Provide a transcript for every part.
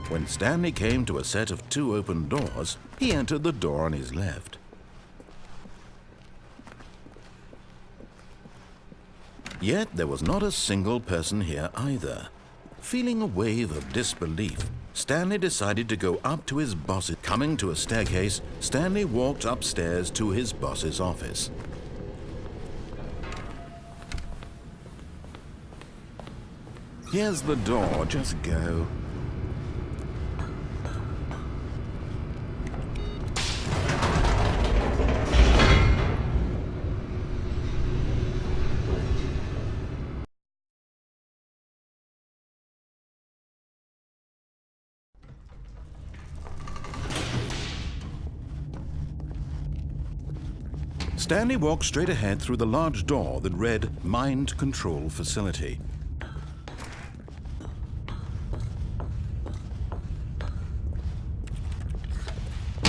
When Stanley came to a set of 2 open doors, he entered the door on his left. Yet there was not a single person here either. Feeling a wave of disbelief, Stanley decided to go up to his boss. Coming to a staircase, Stanley walked upstairs to his boss's office. Here's the door, just go. Stanley walked straight ahead through the large door that read Mind Control Facility.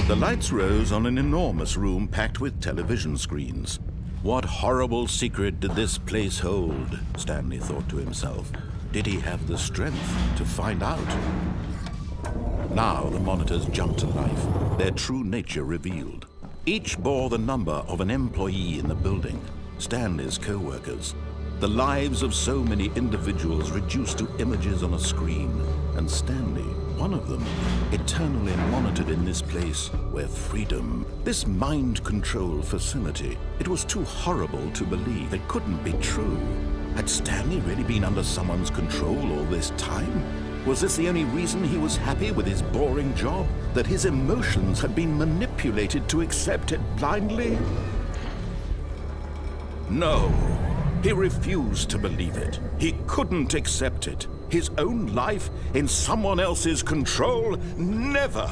The lights rose on an enormous room packed with television screens. What horrible secret did this place hold? Stanley thought to himself. Did he have the strength to find out? Now the monitors jumped to life, their true nature revealed. Each bore the number of an employee in the building, Stanley's co-workers. The lives of so many individuals reduced to images on a screen, and Stanley, one of them, eternally monitored in this place where freedom, this mind control facility, it was too horrible to believe. It couldn't be true. Had Stanley really been under someone's control all this time? Was this the only reason he was happy with his boring job? That his emotions had been manipulated to accept it blindly? No, he refused to believe it. He couldn't accept it. His own life in someone else's control? Never!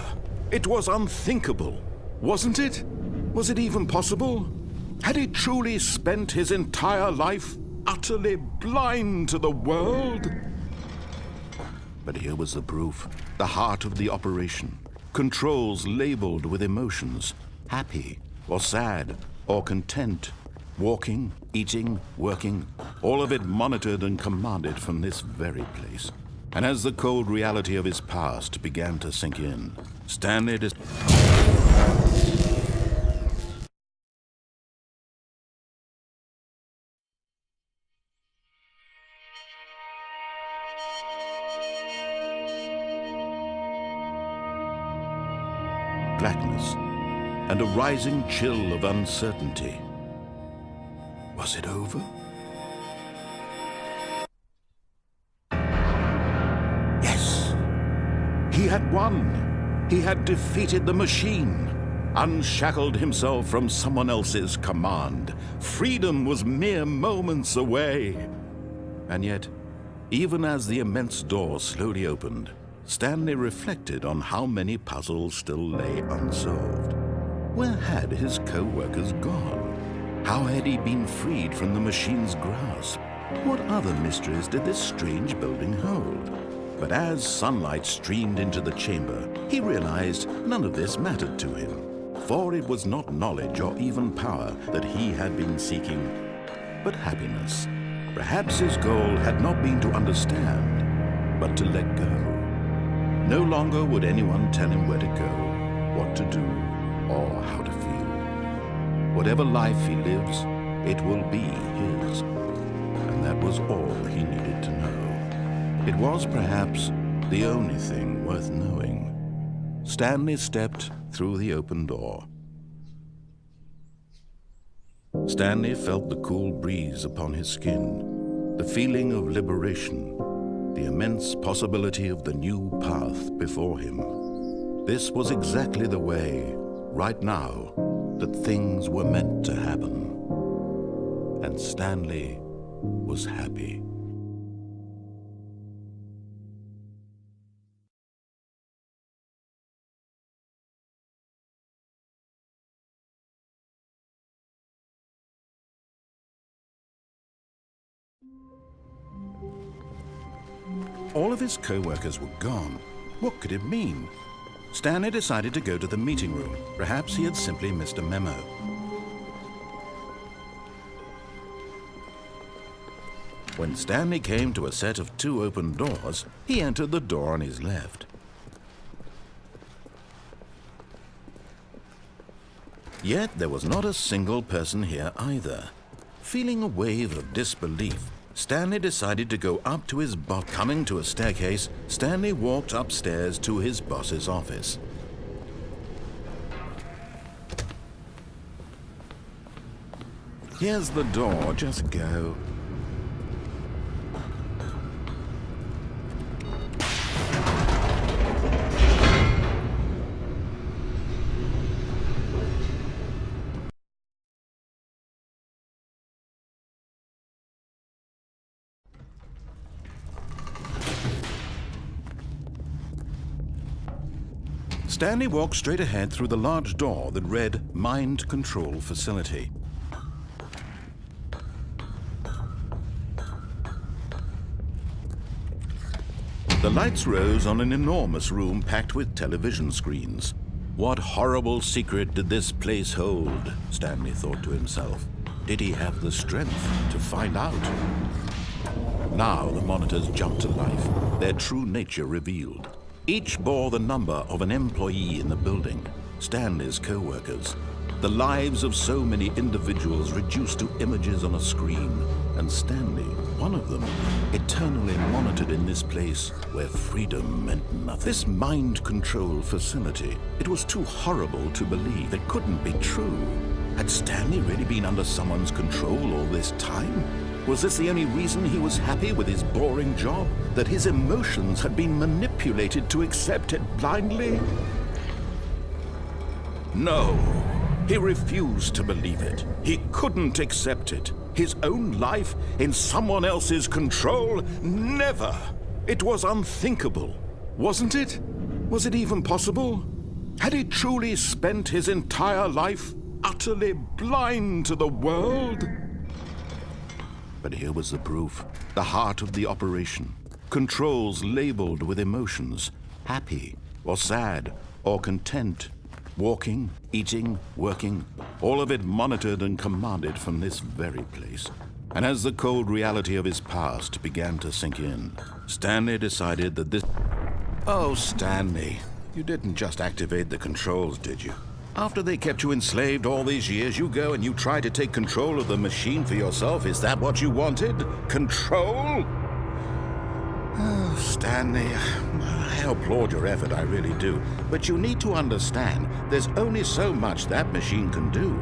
It was unthinkable, wasn't it? Was it even possible? Had he truly spent his entire life utterly blind to the world? But here was the proof, the heart of the operation. Controls labeled with emotions, happy or sad or content. Walking, eating, working, all of it monitored and commanded from this very place. And as the cold reality of his past began to sink in, Stanley blackness and a rising chill of uncertainty. Was it over? Yes! He had won! He had defeated the machine, unshackled himself from someone else's command. Freedom was mere moments away. And yet, even as the immense door slowly opened, Stanley reflected on how many puzzles still lay unsolved. Where had his co-workers gone? How had he been freed from the machine's grasp? What other mysteries did this strange building hold? But as sunlight streamed into the chamber, he realized none of this mattered to him. For it was not knowledge or even power that he had been seeking, but happiness. Perhaps his goal had not been to understand, but to let go. No longer would anyone tell him where to go, what to do, or how to feel. Whatever life he lives, it will be his. And that was all he needed to know. It was perhaps the only thing worth knowing. Stanley stepped through the open door. Stanley felt the cool breeze upon his skin, the feeling of liberation, the immense possibility of the new path before him. This was exactly the way, right now, that things were meant to happen. And Stanley was happy. All of his co-workers were gone. What could it mean? Stanley decided to go to the meeting room. Perhaps he had simply missed a memo. When Stanley came to a set of 2 open doors, he entered the door on his left. Yet there was not a single person here either. Feeling a wave of disbelief, Stanley decided to go up to his boss. Coming to a staircase, Stanley walked upstairs to his boss's office. Here's the door, just go. Stanley walked straight ahead through the large door that read Mind Control Facility. The lights rose on an enormous room packed with television screens. What horrible secret did this place hold? Stanley thought to himself. Did he have the strength to find out? Now the monitors jumped to life, their true nature revealed. Each bore the number of an employee in the building, Stanley's co-workers. The lives of so many individuals reduced to images on a screen, and Stanley, one of them, eternally monitored in this place where freedom meant nothing. This mind control facility, it was too horrible to believe. It couldn't be true. Had Stanley really been under someone's control all this time? Was this the only reason he was happy with his boring job? That his emotions had been manipulated to accept it blindly? No, he refused to believe it. He couldn't accept it. His own life in someone else's control? Never! It was unthinkable, wasn't it? Was it even possible? Had he truly spent his entire life utterly blind to the world? But here was the proof, the heart of the operation. Controls labeled with emotions, happy or sad or content. Walking, eating, working, all of it monitored and commanded from this very place. And as the cold reality of his past began to sink in, Stanley decided that this... Oh, Stanley, you didn't just activate the controls, did you? After they kept you enslaved all these years, you go and you try to take control of the machine for yourself. Is that what you wanted? Control? Oh, Stanley, I applaud your effort, I really do. But you need to understand, there's only so much that machine can do.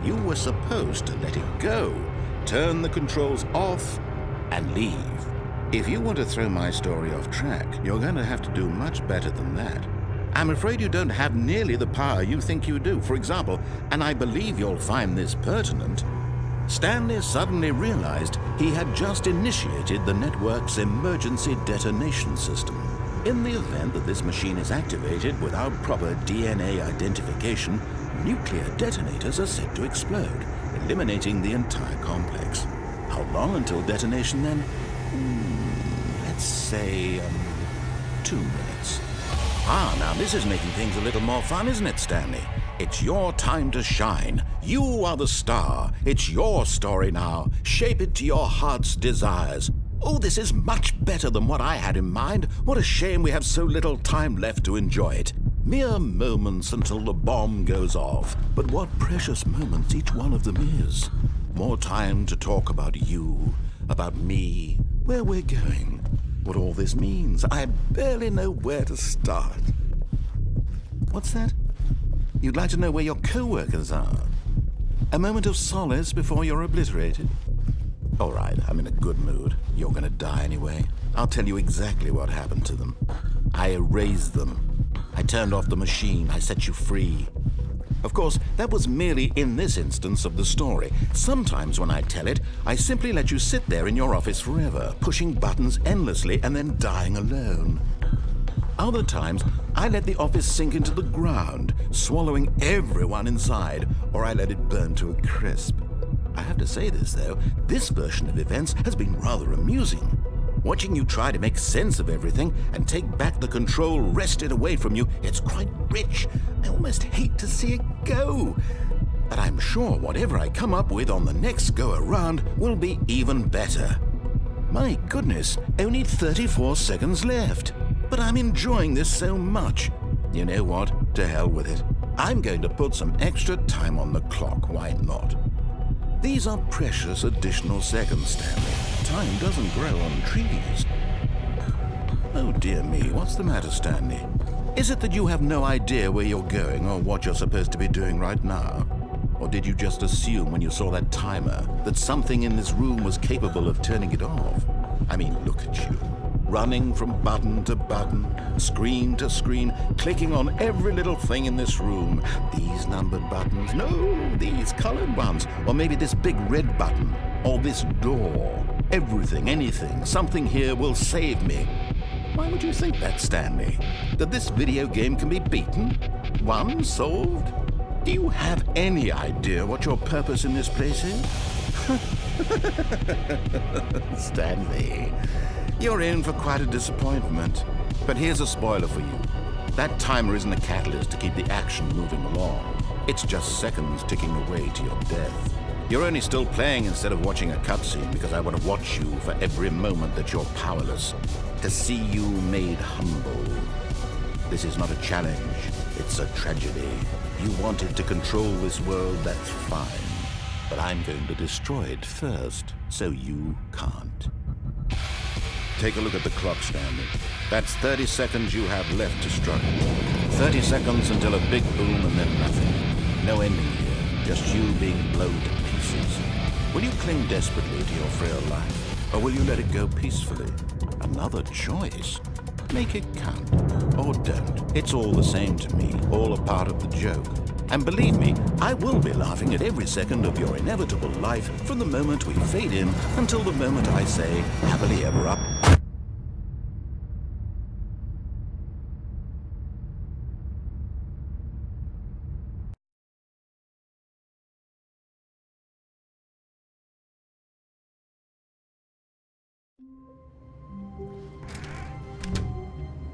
You were supposed to let it go, turn the controls off, and leave. If you want to throw my story off track, you're going to have to do much better than that. I'm afraid you don't have nearly the power you think you do. For example, and I believe you'll find this pertinent, Stanley suddenly realized he had just initiated the network's emergency detonation system. In the event that this machine is activated without proper DNA identification, nuclear detonators are said to explode, eliminating the entire complex. How long until detonation then? Let's say 2 minutes. Ah, now this is making things a little more fun, isn't it, Stanley? It's your time to shine. You are the star. It's your story now. Shape it to your heart's desires. Oh, this is much better than what I had in mind. What a shame we have so little time left to enjoy it. Mere moments until the bomb goes off. But what precious moments each one of them is. More time to talk about you, about me, where we're going, what all this means. I barely know where to start. What's that? You'd like to know where your co-workers are? A moment of solace before you're obliterated? All right, I'm in a good mood. You're gonna die anyway. I'll tell you exactly what happened to them. I erased them. I turned off the machine. I set you free. Of course, that was merely in this instance of the story. Sometimes when I tell it, I simply let you sit there in your office forever, pushing buttons endlessly and then dying alone. Other times, I let the office sink into the ground, swallowing everyone inside, or I let it burn to a crisp. I have to say this, though, this version of events has been rather amusing. Watching you try to make sense of everything and take back the control wrested away from you, it's quite rich. I almost hate to see it go. But I'm sure whatever I come up with on the next go-around will be even better. My goodness, only 34 seconds left. But I'm enjoying this so much. You know what? To hell with it. I'm going to put some extra time on the clock, why not? These are precious additional seconds, Stanley. Time doesn't grow on trees. Oh dear me, what's the matter, Stanley? Is it that you have no idea where you're going or what you're supposed to be doing right now? Or did you just assume when you saw that timer that something in this room was capable of turning it off? I mean, look at you. Running from button to button, screen to screen, clicking on every little thing in this room. These numbered buttons, no, these colored ones. Or maybe this big red button, or this door. Everything, anything, something here will save me. Why would you think that, Stanley? That this video game can be beaten? Won? Solved? Do you have any idea what your purpose in this place is? Stanley, you're in for quite a disappointment. But here's a spoiler for you. That timer isn't a catalyst to keep the action moving along. It's just seconds ticking away to your death. You're only still playing instead of watching a cutscene because I want to watch you for every moment that you're powerless, to see you made humble. This is not a challenge, it's a tragedy. You wanted to control this world, that's fine. But I'm going to destroy it first, so you can't. Take a look at the clock, Stanley. That's 30 seconds you have left to struggle. 30 seconds until a big boom and then nothing. No ending here, just you being blown to pieces. Will you cling desperately to your frail life, or will you let it go peacefully? Another choice. Make it count, or don't. It's all the same to me, all a part of the joke. And believe me, I will be laughing at every second of your inevitable life from the moment we fade in until the moment I say, happily ever up.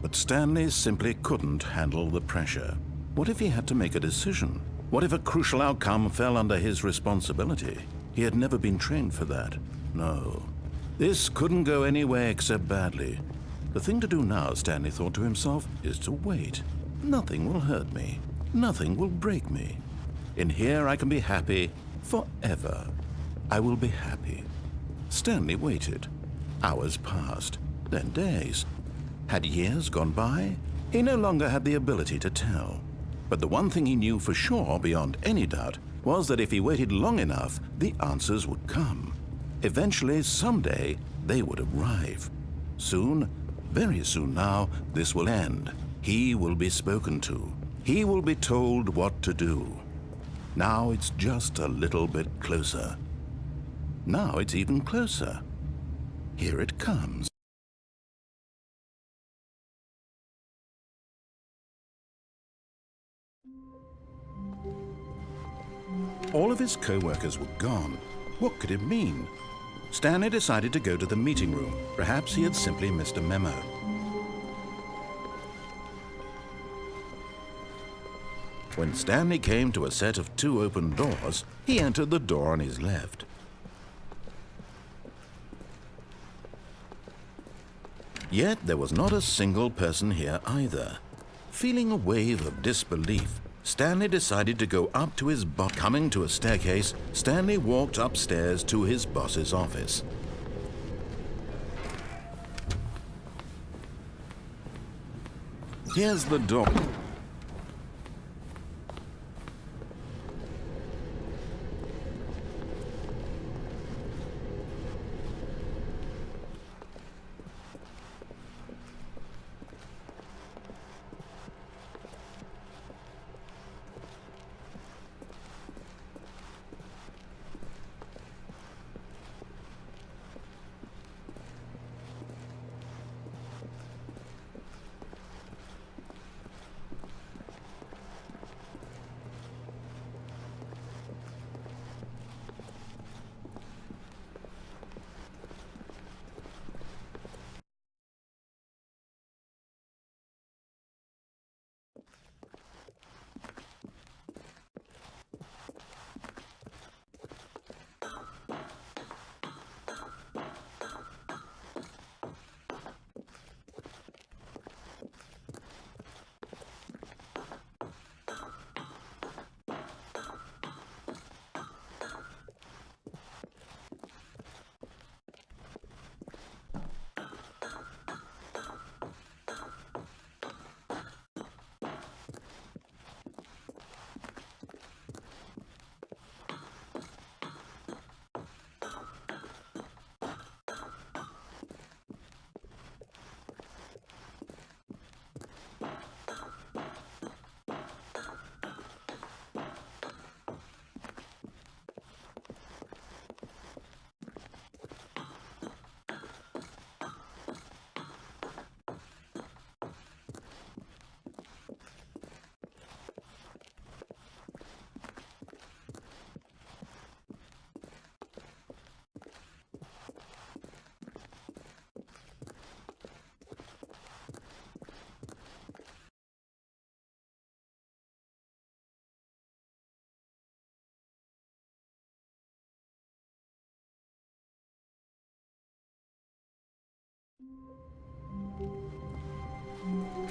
But Stanley simply couldn't handle the pressure. What if he had to make a decision? What if a crucial outcome fell under his responsibility? He had never been trained for that. No. This couldn't go anywhere except badly. The thing to do now, Stanley thought to himself, is to wait. Nothing will hurt me. Nothing will break me. In here I can be happy forever. I will be happy. Stanley waited. Hours passed, then days. Had years gone by? He no longer had the ability to tell. But the one thing he knew for sure, beyond any doubt, was that if he waited long enough, the answers would come. Eventually, someday, they would arrive. Soon, very soon now, this will end. He will be spoken to. He will be told what to do. Now it's just a little bit closer. Now it's even closer. Here it comes. All of his co-workers were gone. What could it mean? Stanley decided to go to the meeting room. Perhaps he had simply missed a memo. When Stanley came to a set of 2 open doors, he entered the door on his left. Yet there was not a single person here either. Feeling a wave of disbelief, Stanley decided to go up to his boss. Coming to a staircase, Stanley walked upstairs to his boss's office. Here's the door.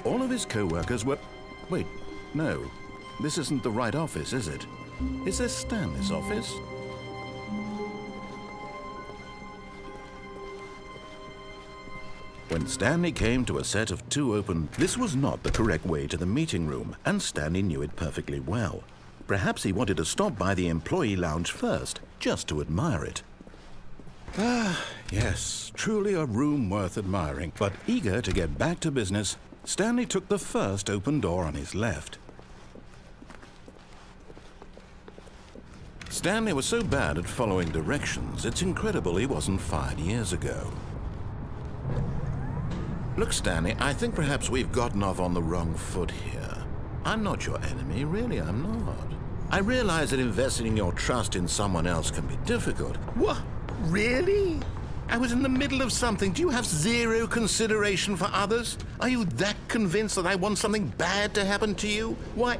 All of his co-workers were... Wait, no. This isn't the right office, is it? Is this Stanley's office? When Stanley came to a set of 2 open, this was not the correct way to the meeting room, and Stanley knew it perfectly well. Perhaps he wanted to stop by the employee lounge first, just to admire it. Ah, yes, truly a room worth admiring. But eager to get back to business, Stanley took the first open door on his left. Stanley was so bad at following directions, it's incredible he wasn't fired years ago. Look, Stanley, I think perhaps we've gotten off on the wrong foot here. I'm not your enemy, really, I'm not. I realize that investing your trust in someone else can be difficult. What? Really? I was in the middle of something. Do you have zero consideration for others? Are you that convinced that I want something bad to happen to you? Why,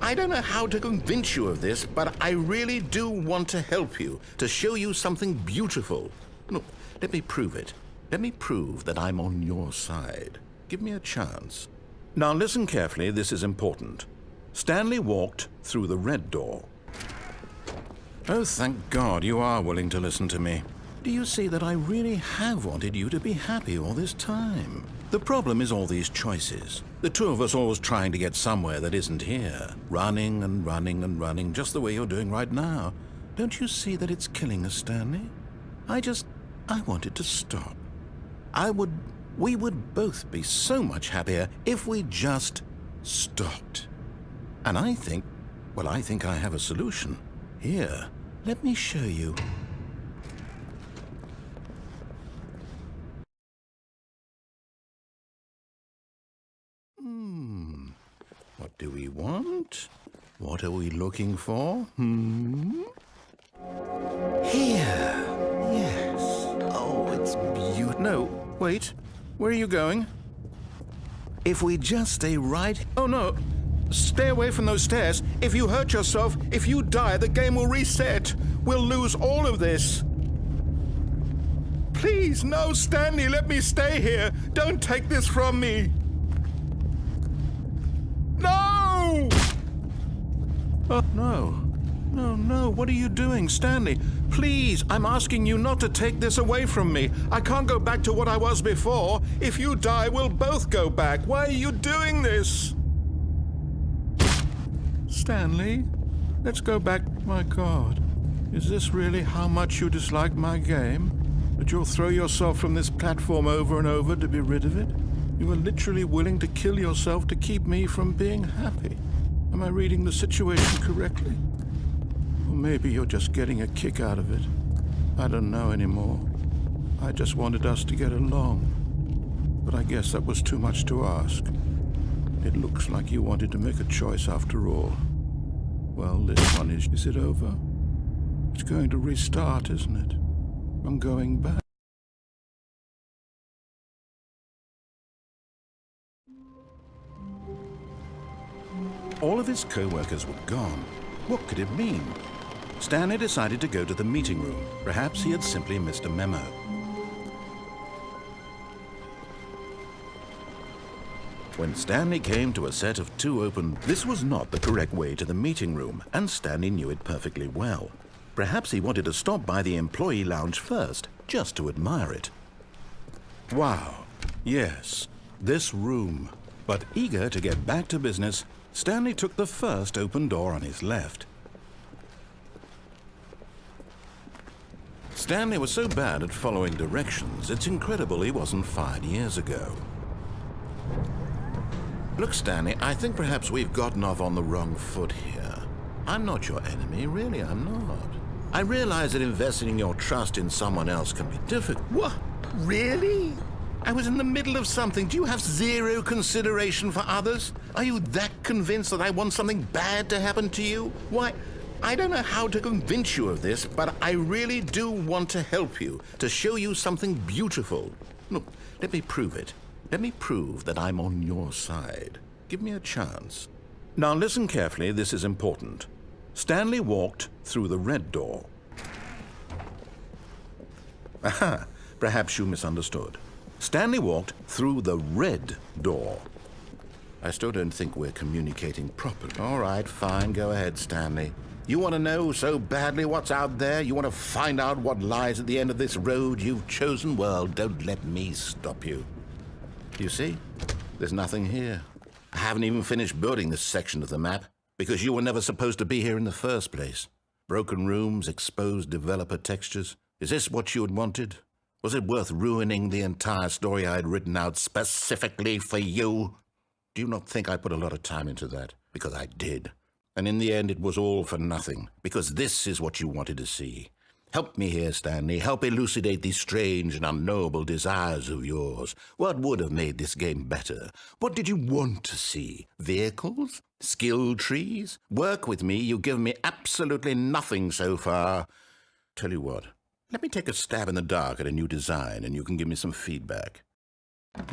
I don't know how to convince you of this, but I really do want to help you, to show you something beautiful. Look, let me prove it. Let me prove that I'm on your side. Give me a chance. Now listen carefully, this is important. Stanley walked through the red door. Oh, thank God you are willing to listen to me. Do you see that I really have wanted you to be happy all this time? The problem is all these choices. The two of us always trying to get somewhere that isn't here. Running and running and running, just the way you're doing right now. Don't you see that it's killing us, Stanley? I wanted to stop. We would both be so much happier if we just stopped. And I think I have a solution. Here, let me show you. What do we want? What are we looking for? Here. Yes. Oh, it's beautiful. No, wait. Where are you going? If we just stay right... Oh, no. Stay away from those stairs. If you hurt yourself, if you die, the game will reset. We'll lose all of this. Please, no, Stanley, let me stay here. Don't take this from me. No! Oh, no. No, what are you doing, Stanley? Please, I'm asking you not to take this away from me. I can't go back to what I was before. If you die, we'll both go back. Why are you doing this? Stanley, let's go back. My God, is this really how much you dislike my game? That you'll throw yourself from this platform over and over to be rid of it? You are literally willing to kill yourself to keep me from being happy. Am I reading the situation correctly? Or maybe you're just getting a kick out of it. I don't know anymore. I just wanted us to get along. But I guess that was too much to ask. It looks like you wanted to make a choice after all. Well, this one is... Is it over? It's going to restart, isn't it? I'm going back. All of his co-workers were gone. What could it mean? Stanley decided to go to the meeting room. Perhaps he had simply missed a memo. When Stanley came to a set of 2 open, this was not the correct way to the meeting room, and Stanley knew it perfectly well. Perhaps he wanted to stop by the employee lounge first, just to admire it. Wow, yes, this room. But eager to get back to business, Stanley took the first open door on his left. Stanley was so bad at following directions, it's incredible he wasn't fired years ago. Look, Stanley, I think perhaps we've gotten off on the wrong foot here. I'm not your enemy, really, I'm not. I realize that investing your trust in someone else can be difficult. What? Really? I was in the middle of something. Do you have zero consideration for others? Are you that convinced that I want something bad to happen to you? Why, I don't know how to convince you of this, but I really do want to help you, to show you something beautiful. Look, let me prove it. Let me prove that I'm on your side. Give me a chance. Now listen carefully, this is important. Stanley walked through the red door. Aha, perhaps you misunderstood. Stanley walked through the red door. I still don't think we're communicating properly. All right, fine. Go ahead, Stanley. You want to know so badly what's out there? You want to find out what lies at the end of this road you've chosen? Well, don't let me stop you. You see? There's nothing here. I haven't even finished building this section of the map because you were never supposed to be here in the first place. Broken rooms, exposed developer textures. Is this what you had wanted? Was it worth ruining the entire story I had written out specifically for you? Do you not think I put a lot of time into that? Because I did. And in the end, it was all for nothing, because this is what you wanted to see. Help me here, Stanley. Help elucidate these strange and unknowable desires of yours. What would have made this game better? What did you want to see? Vehicles? Skill trees? Work with me. You've given me absolutely nothing so far. Tell you what, let me take a stab in the dark at a new design, and you can give me some feedback.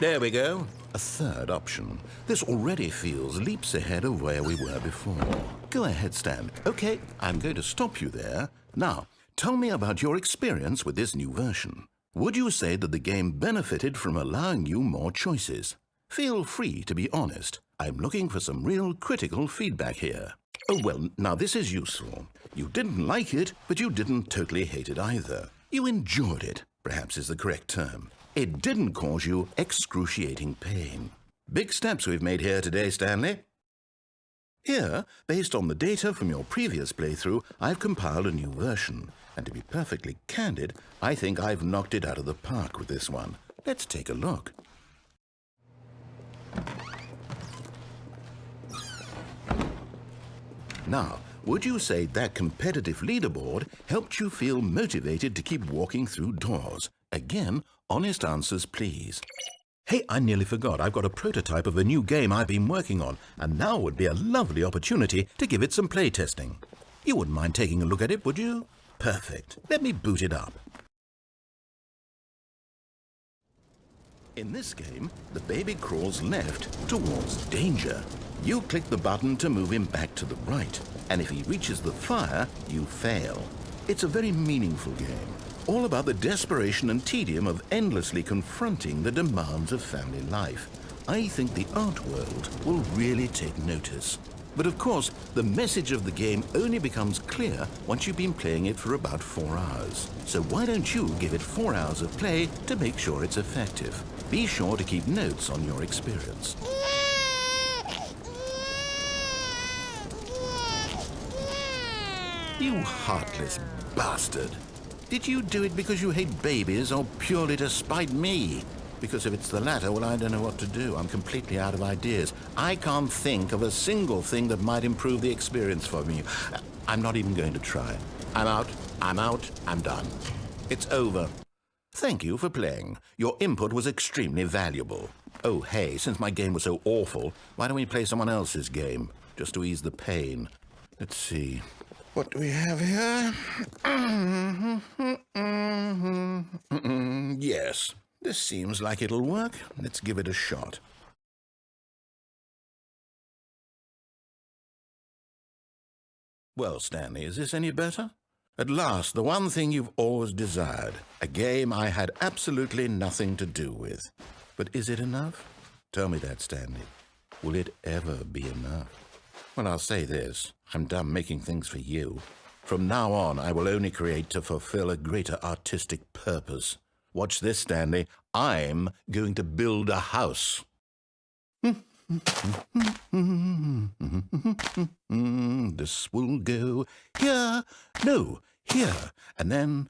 There we go. A third option. This already feels leaps ahead of where we were before. Go ahead, Stan. Okay, I'm going to stop you there. Now, tell me about your experience with this new version. Would you say that the game benefited from allowing you more choices? Feel free to be honest. I'm looking for some real critical feedback here. Oh, well, now this is useful. You didn't like it, but you didn't totally hate it either. You enjoyed it, perhaps is the correct term. It didn't cause you excruciating pain. Big steps we've made here today, Stanley. Here, based on the data from your previous playthrough, I've compiled a new version. And to be perfectly candid, I think I've knocked it out of the park with this one. Let's take a look. Now, would you say that competitive leaderboard helped you feel motivated to keep walking through doors? Again, honest answers, please. Hey, I nearly forgot. I've got a prototype of a new game I've been working on, and now would be a lovely opportunity to give it some playtesting. You wouldn't mind taking a look at it, would you? Perfect. Let me boot it up. In this game, the baby crawls left towards danger. You click the button to move him back to the right, and if he reaches the fire, you fail. It's a very meaningful game, all about the desperation and tedium of endlessly confronting the demands of family life. I think the art world will really take notice. But of course, the message of the game only becomes clear once you've been playing it for about 4 hours. So why don't you give it 4 hours of play to make sure it's effective? Be sure to keep notes on your experience. You heartless bastard. Did you do it because you hate babies or purely to spite me? Because if it's the latter, well, I don't know what to do. I'm completely out of ideas. I can't think of a single thing that might improve the experience for me. I'm not even going to try. I'm out, I'm done. It's over. Thank you for playing. Your input was extremely valuable. Oh, hey, since my game was so awful, why don't we play someone else's game, just to ease the pain? Let's see. What do we have here? Yes, this seems like it'll work. Let's give it a shot. Well, Stanley, is this any better? At last, the one thing you've always desired. A game I had absolutely nothing to do with. But is it enough? Tell me that, Stanley. Will it ever be enough? Well, I'll say this. I'm done making things for you. From now on, I will only create to fulfill a greater artistic purpose. Watch this, Stanley. I'm going to build a house. This will go here. No, here. And then...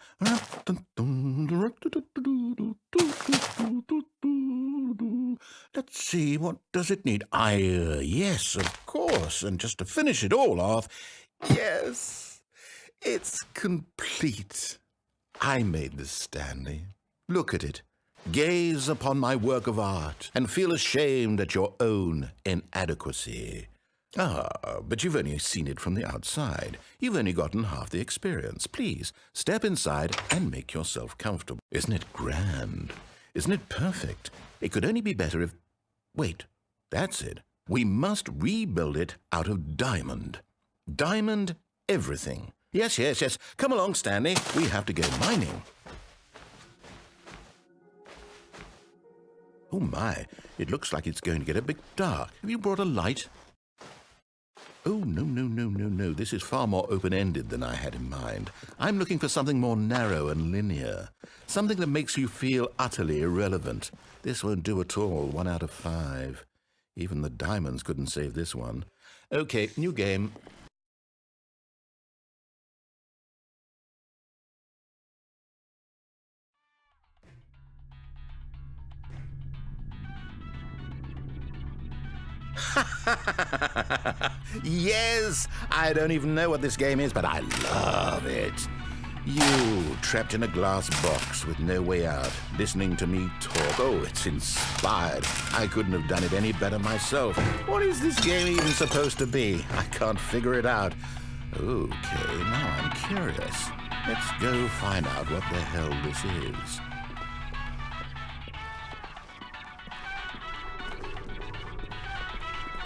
Let's see, what does it need? Yes, of course. And just to finish it all off, yes, it's complete. I made this, Stanley. Look at it. Gaze upon my work of art and feel ashamed at your own inadequacy. Ah, but you've only seen it from the outside. You've only gotten half the experience. Please, step inside and make yourself comfortable. Isn't it grand? Isn't it perfect? It could only be better if... Wait, that's it. We must rebuild it out of diamond. Diamond everything. Yes. Come along, Stanley. We have to go mining. Oh my, it looks like it's going to get a bit dark. Have you brought a light? Oh, no. This is far more open-ended than I had in mind. I'm looking for something more narrow and linear. Something that makes you feel utterly irrelevant. This won't do at all. 1 out of 5. Even the diamonds couldn't save this one. Okay, new game. Yes! I don't even know what this game is, but I love it. You, trapped in a glass box with no way out, listening to me talk. Oh, it's inspired. I couldn't have done it any better myself. What is this game even supposed to be? I can't figure it out. Okay, now I'm curious. Let's go find out what the hell this is.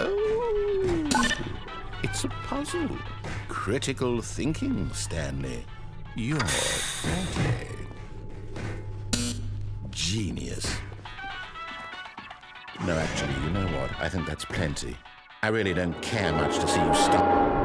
Oh, it's a puzzle. Critical thinking, Stanley. You're 40. Genius. No, actually, you know what? I think that's plenty. I really don't care much to see you stop.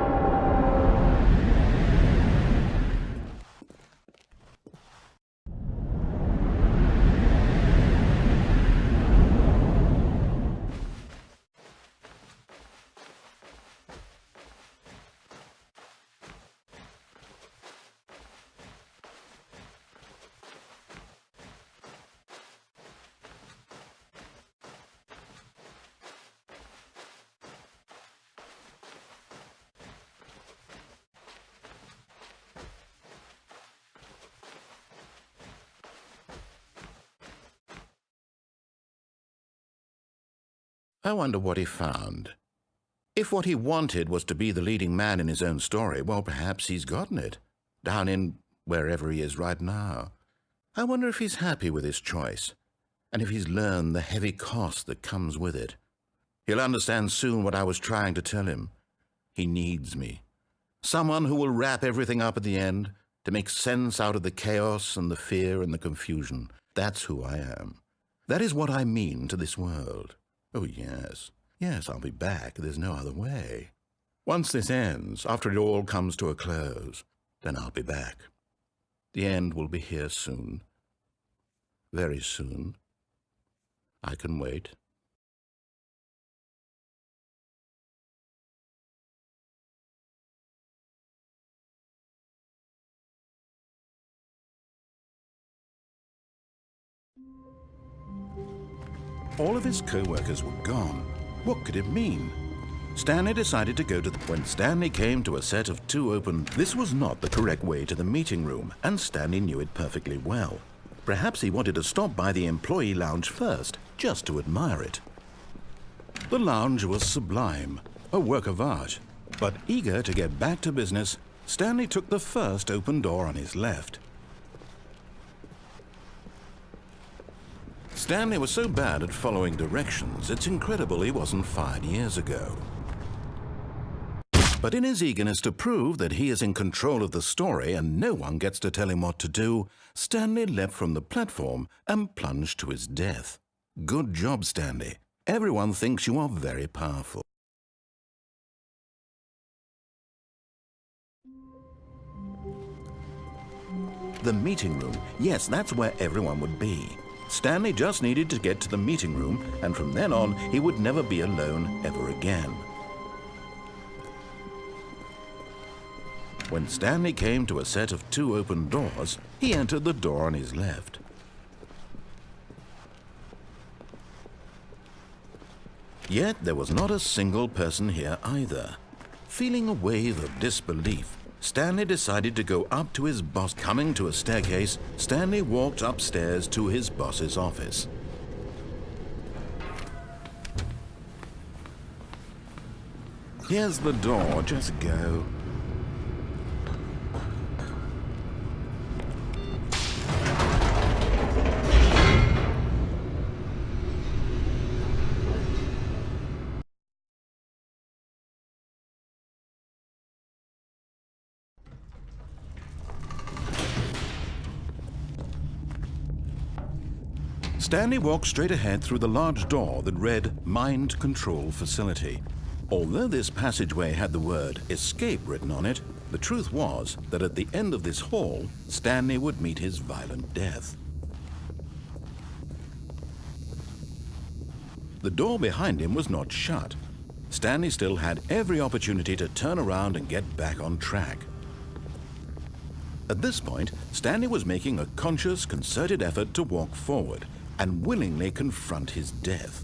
I wonder what he found. If what he wanted was to be the leading man in his own story, well, perhaps he's gotten it, down in wherever he is right now. I wonder if he's happy with his choice, and if he's learned the heavy cost that comes with it. He'll understand soon what I was trying to tell him. He needs me. Someone who will wrap everything up at the end, to make sense out of the chaos and the fear and the confusion. That's who I am. That is what I mean to this world. Oh, yes. Yes, I'll be back. There's no other way. Once this ends, after it all comes to a close, then I'll be back. The end will be here soon. Very soon. I can wait. All of his co-workers were gone. What could it mean? Stanley decided to go to When Stanley came to a set of 2 open, this was not the correct way to the meeting room, and Stanley knew it perfectly well. Perhaps he wanted to stop by the employee lounge first, just to admire it. The lounge was sublime, a work of art. But eager to get back to business, Stanley took the first open door on his left. Stanley was so bad at following directions, it's incredible he wasn't fired years ago. But in his eagerness to prove that he is in control of the story and no one gets to tell him what to do, Stanley leapt from the platform and plunged to his death. Good job, Stanley. Everyone thinks you are very powerful. The meeting room. Yes, that's where everyone would be. Stanley just needed to get to the meeting room, and from then on, he would never be alone ever again. When Stanley came to a set of 2 open doors, he entered the door on his left. Yet there was not a single person here either. Feeling a wave of disbelief, Stanley decided to go up to his boss. Coming to a staircase, Stanley walked upstairs to his boss's office. Here's the door, just go. Stanley walked straight ahead through the large door that read Mind Control Facility. Although this passageway had the word escape written on it, the truth was that at the end of this hall, Stanley would meet his violent death. The door behind him was not shut. Stanley still had every opportunity to turn around and get back on track. At this point, Stanley was making a conscious, concerted effort to walk forward and willingly confront his death.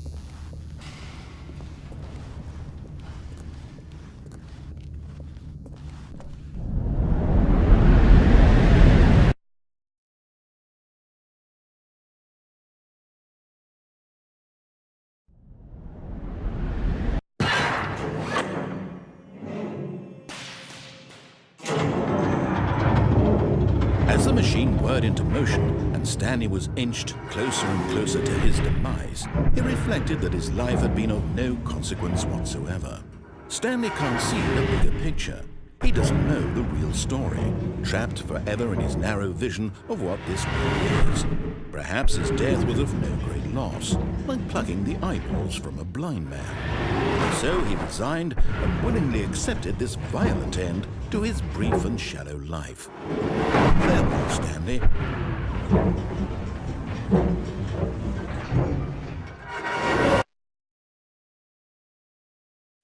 As the machine whirred into motion and Stanley was inched closer and closer to his demise, he reflected that his life had been of no consequence whatsoever. Stanley can't see the bigger picture. He doesn't know the real story, trapped forever in his narrow vision of what this world is. Perhaps his death was of no great loss, like plucking the eyeballs from a blind man. So he resigned and willingly accepted this violent end to his brief and shallow life. Farewell, Stanley.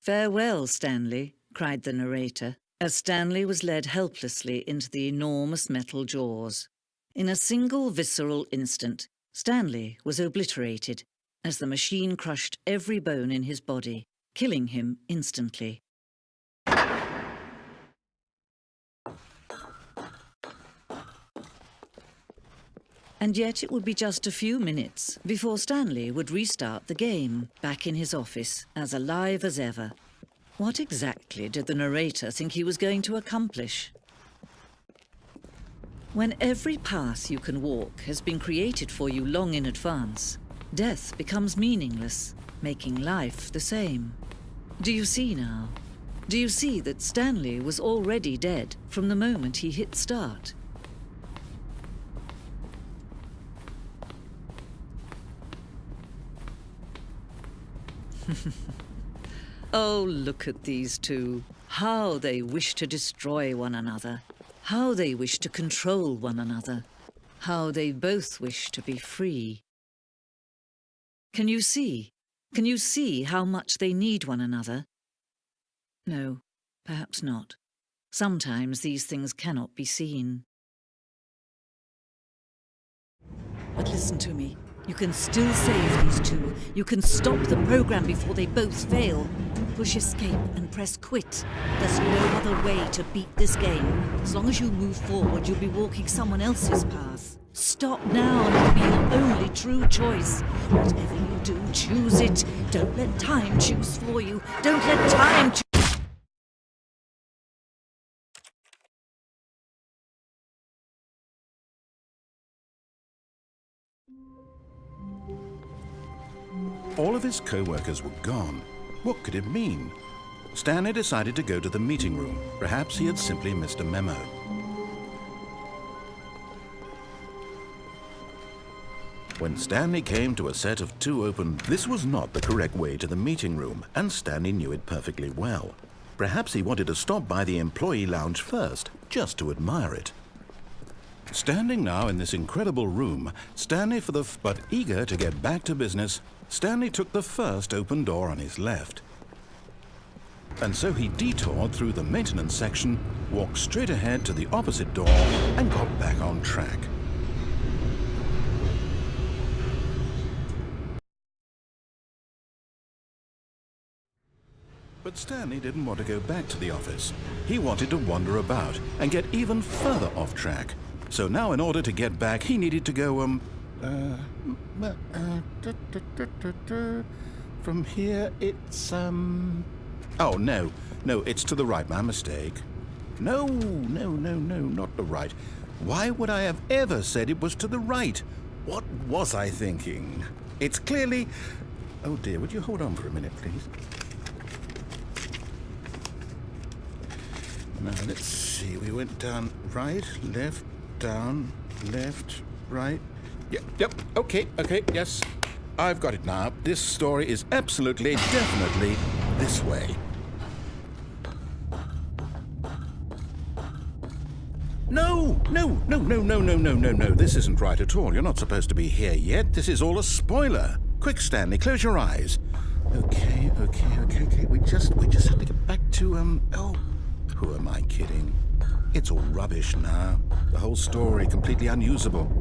"Farewell, Stanley," cried the narrator, as Stanley was led helplessly into the enormous metal jaws. In a single visceral instant, Stanley was obliterated as the machine crushed every bone in his body, killing him instantly. And yet it would be just a few minutes before Stanley would restart the game, back in his office, as alive as ever. What exactly did the narrator think he was going to accomplish? When every path you can walk has been created for you long in advance, death becomes meaningless, making life the same. Do you see now? Do you see that Stanley was already dead from the moment he hit start? Oh, look at these two. How they wish to destroy one another. How they wish to control one another. How they both wish to be free. Can you see? Can you see how much they need one another? No, perhaps not. Sometimes these things cannot be seen. But listen to me. You can still save these two. You can stop the program before they both fail. Push escape and press quit. There's no other way to beat this game. As long as you move forward, you'll be walking someone else's path. Stop now and it'll be your only true choice. Whatever you do, choose it. Don't let time choose for you. Don't let time choose. All of his co-workers were gone. What could it mean? Stanley decided to go to the meeting room. Perhaps he had simply missed a memo. When Stanley came to a set of two open, this was not the correct way to the meeting room, and Stanley knew it perfectly well. Perhaps he wanted to stop by the employee lounge first, just to admire it. Standing now in this incredible room, but eager to get back to business, Stanley took the first open door on his left. And so he detoured through the maintenance section, walked straight ahead to the opposite door, and got back on track. But Stanley didn't want to go back to the office. He wanted to wander about and get even further off track. So now in order to get back, he needed to go, from here it's, oh, no, it's to the right, my mistake. No, not the right. Why would I have ever said it was to the right? What was I thinking? It's clearly... Oh dear, would you hold on for a minute, please? Now, let's see, we went down right, left, down, left, right, Yep, okay, yes. I've got it now. This story is absolutely, definitely this way. No. This isn't right at all. You're not supposed to be here yet. This is all a spoiler. Quick, Stanley, close your eyes. Okay. We just have to get back to, oh, who am I kidding? It's all rubbish now. The whole story completely unusable.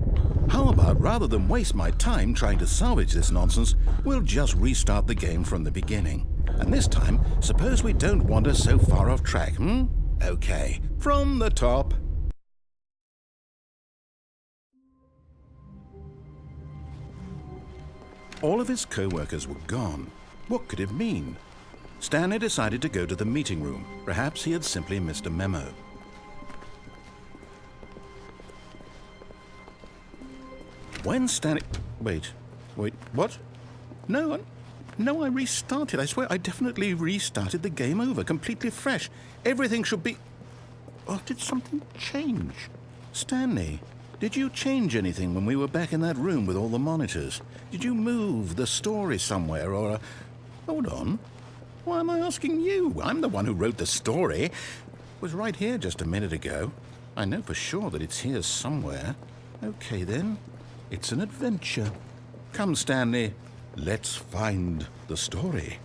How about, rather than waste my time trying to salvage this nonsense, we'll just restart the game from the beginning. And this time, suppose we don't wander so far off track, Okay, from the top. All of his co-workers were gone. What could it mean? Stanley decided to go to the meeting room. Perhaps he had simply missed a memo. When Stanley... Wait, what? No, I restarted. I swear I definitely restarted the game over, completely fresh. Everything should be... Oh, did something change? Stanley, did you change anything when we were back in that room with all the monitors? Did you move the story somewhere or... Hold on. Why am I asking you? I'm the one who wrote the story. It was right here just a minute ago. I know for sure that it's here somewhere. Okay, then. It's an adventure. Come, Stanley. Let's find the story.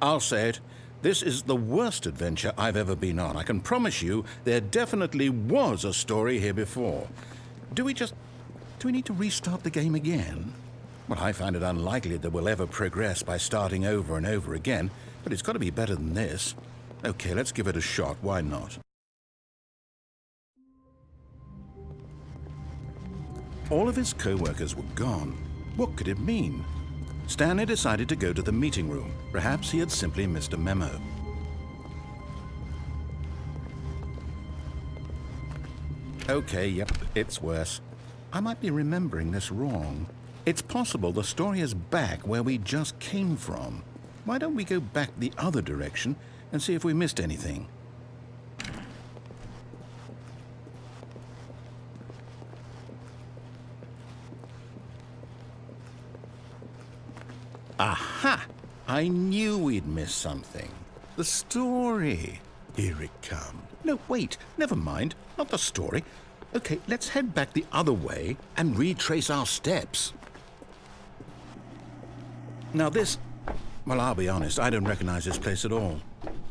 I'll say it. This is the worst adventure I've ever been on. I can promise you there definitely was a story here before. Do we need to restart the game again? Well, I find it unlikely that we'll ever progress by starting over and over again, but it's got to be better than this. Okay, let's give it a shot. Why not? All of his co-workers were gone. What could it mean? Stanley decided to go to the meeting room. Perhaps he had simply missed a memo. Okay, yep, it's worse. I might be remembering this wrong. It's possible the story is back where we just came from. Why don't we go back the other direction and see if we missed anything? Aha! I knew we'd miss something. The story. Here it comes. No, wait, never mind. Not the story. Okay, let's head back the other way and retrace our steps. Now this... Well, I'll be honest, I don't recognize this place at all.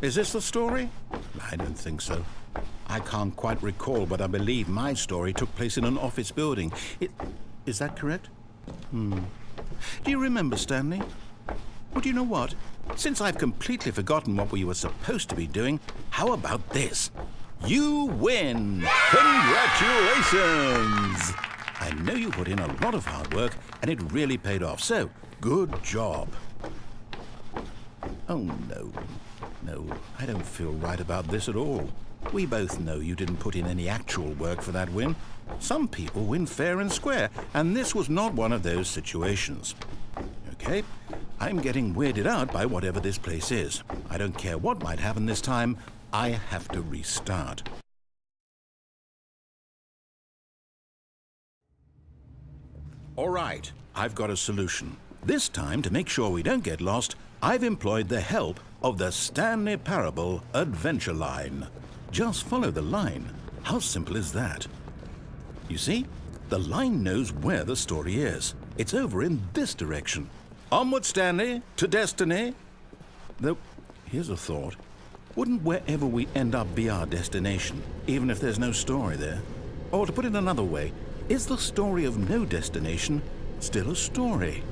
Is this the story? I don't think so. I can't quite recall, but I believe my story took place in an office building. Is that correct? Do you remember, Stanley? Well, do you know what? Since I've completely forgotten what we were supposed to be doing, how about this? You win! Congratulations! I know you put in a lot of hard work, and it really paid off, so good job. Oh, no. No, I don't feel right about this at all. We both know you didn't put in any actual work for that win. Some people win fair and square, and this was not one of those situations. Okay, I'm getting weirded out by whatever this place is. I don't care what might happen this time, I have to restart. All right, I've got a solution. This time, to make sure we don't get lost, I've employed the help of the Stanley Parable Adventure Line. Just follow the line. How simple is that? You see, the line knows where the story is. It's over in this direction. Onward, Stanley, to destiny. Though, here's a thought. Wouldn't wherever we end up be our destination, even if there's no story there? Or to put it another way, is the story of no destination still a story?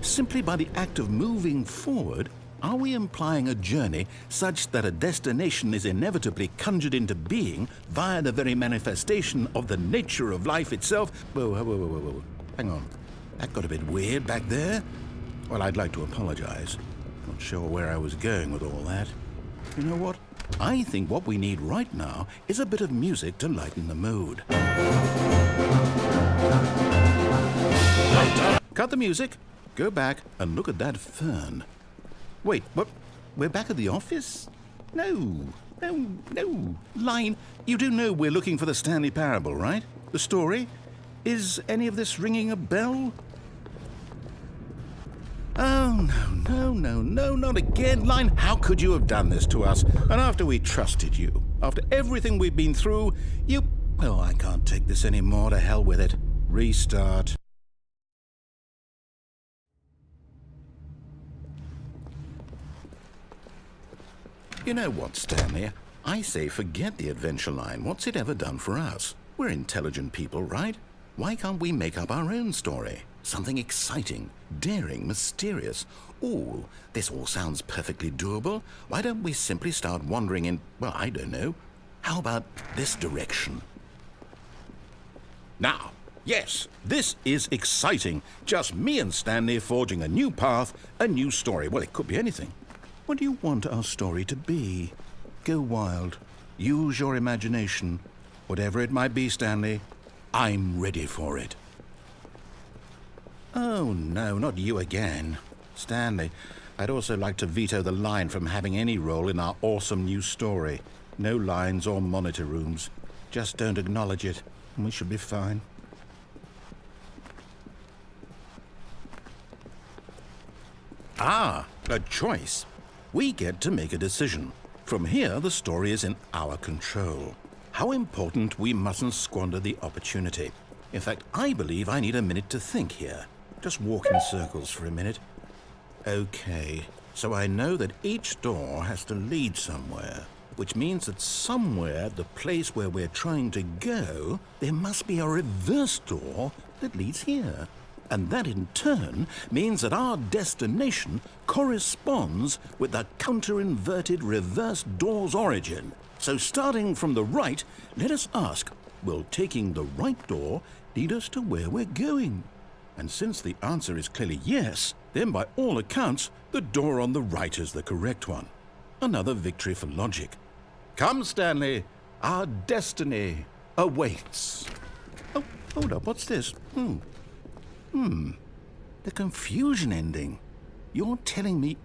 Simply by the act of moving forward, are we implying a journey such that a destination is inevitably conjured into being via the very manifestation of the nature of life itself? Whoa. Hang on. That got a bit weird back there. Well, I'd like to apologize. Not sure where I was going with all that. You know what? I think what we need right now is a bit of music to lighten the mood. Cut the music. Go back and look at that fern. Wait, what? We're back at the office? No. Line, you do know we're looking for the Stanley Parable, right? The story? Is any of this ringing a bell? Oh, no, not again. Line, how could you have done this to us? And after we trusted you, after everything we've been through, you... Oh, I can't take this anymore. To hell with it. Restart. You know what, Stanley? I say forget the adventure line. What's it ever done for us? We're intelligent people, right? Why can't we make up our own story? Something exciting, daring, mysterious. Ooh, this all sounds perfectly doable. Why don't we simply start wandering in, well, I don't know. How about this direction? Now, yes, this is exciting. Just me and Stanley forging a new path, a new story. Well, it could be anything. What do you want our story to be? Go wild. Use your imagination. Whatever it might be, Stanley, I'm ready for it. Oh, no, not you again. Stanley, I'd also like to veto the line from having any role in our awesome new story. No lines or monitor rooms. Just don't acknowledge it, and we should be fine. Ah, a choice. We get to make a decision. From here, the story is in our control. How important we mustn't squander the opportunity. In fact, I believe I need a minute to think here. Just walk in circles for a minute. Okay, so I know that each door has to lead somewhere, which means that somewhere, the place where we're trying to go, there must be a reverse door that leads here. And that in turn means that our destination corresponds with the counter-inverted reverse door's origin. So starting from the right, let us ask, will taking the right door lead us to where we're going? And since the answer is clearly yes, then by all accounts, the door on the right is the correct one. Another victory for logic. Come, Stanley, our destiny awaits. Oh, hold up, what's this? The confusion ending. You're telling me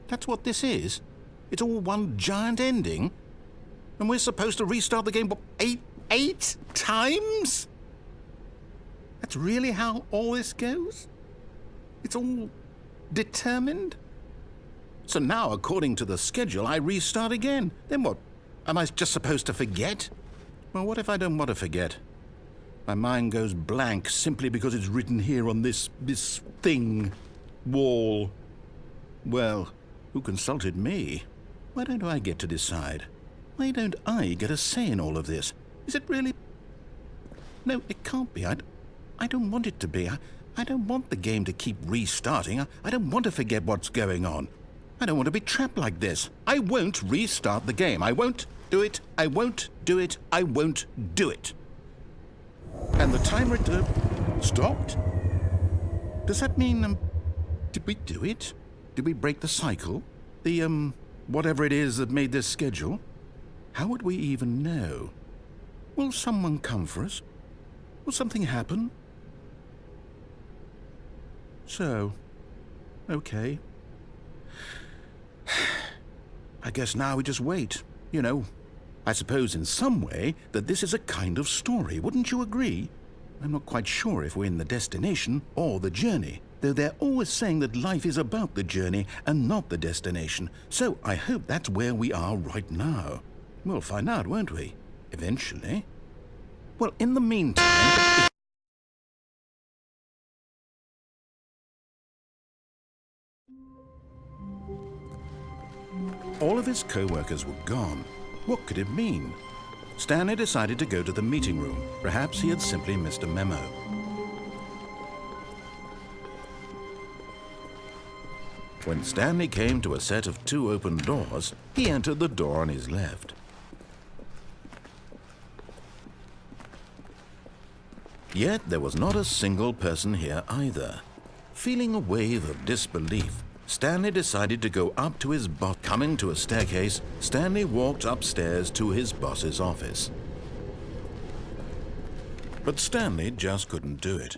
that's what this is? It's all one giant ending? And we're supposed to restart the game, what, eight times? That's really how all this goes? It's all determined? So now, according to the schedule, I restart again. Then what? Am I just supposed to forget? Well, what if I don't want to forget? My mind goes blank simply because it's written here on this thing, wall. Well, who consulted me? Why don't I get to decide? Why don't I get a say in all of this? Is it really? No, it can't be. I don't want it to be. I don't want the game to keep restarting. I don't want to forget what's going on. I don't want to be trapped like this. I won't restart the game. I won't do it. I won't do it. I won't do it. And the timer stopped? Does that mean, did we do it? Did we break the cycle? The, whatever it is that made this schedule? How would we even know? Will someone come for us? Will something happen? So, okay. I guess now we just wait, you know. I suppose in some way that this is a kind of story, wouldn't you agree? I'm not quite sure if we're in the destination or the journey, though they're always saying that life is about the journey and not the destination, so I hope that's where we are right now. We'll find out, won't we? Eventually. Well, in the meantime... All of his co-workers were gone. What could it mean? Stanley decided to go to the meeting room. Perhaps he had simply missed a memo. When Stanley came to a set of 2 open doors, he entered the door on his left. Yet there was not a single person here either. Feeling a wave of disbelief, Stanley decided to go up to his boss. Coming to a staircase, Stanley walked upstairs to his boss's office. But Stanley just couldn't do it.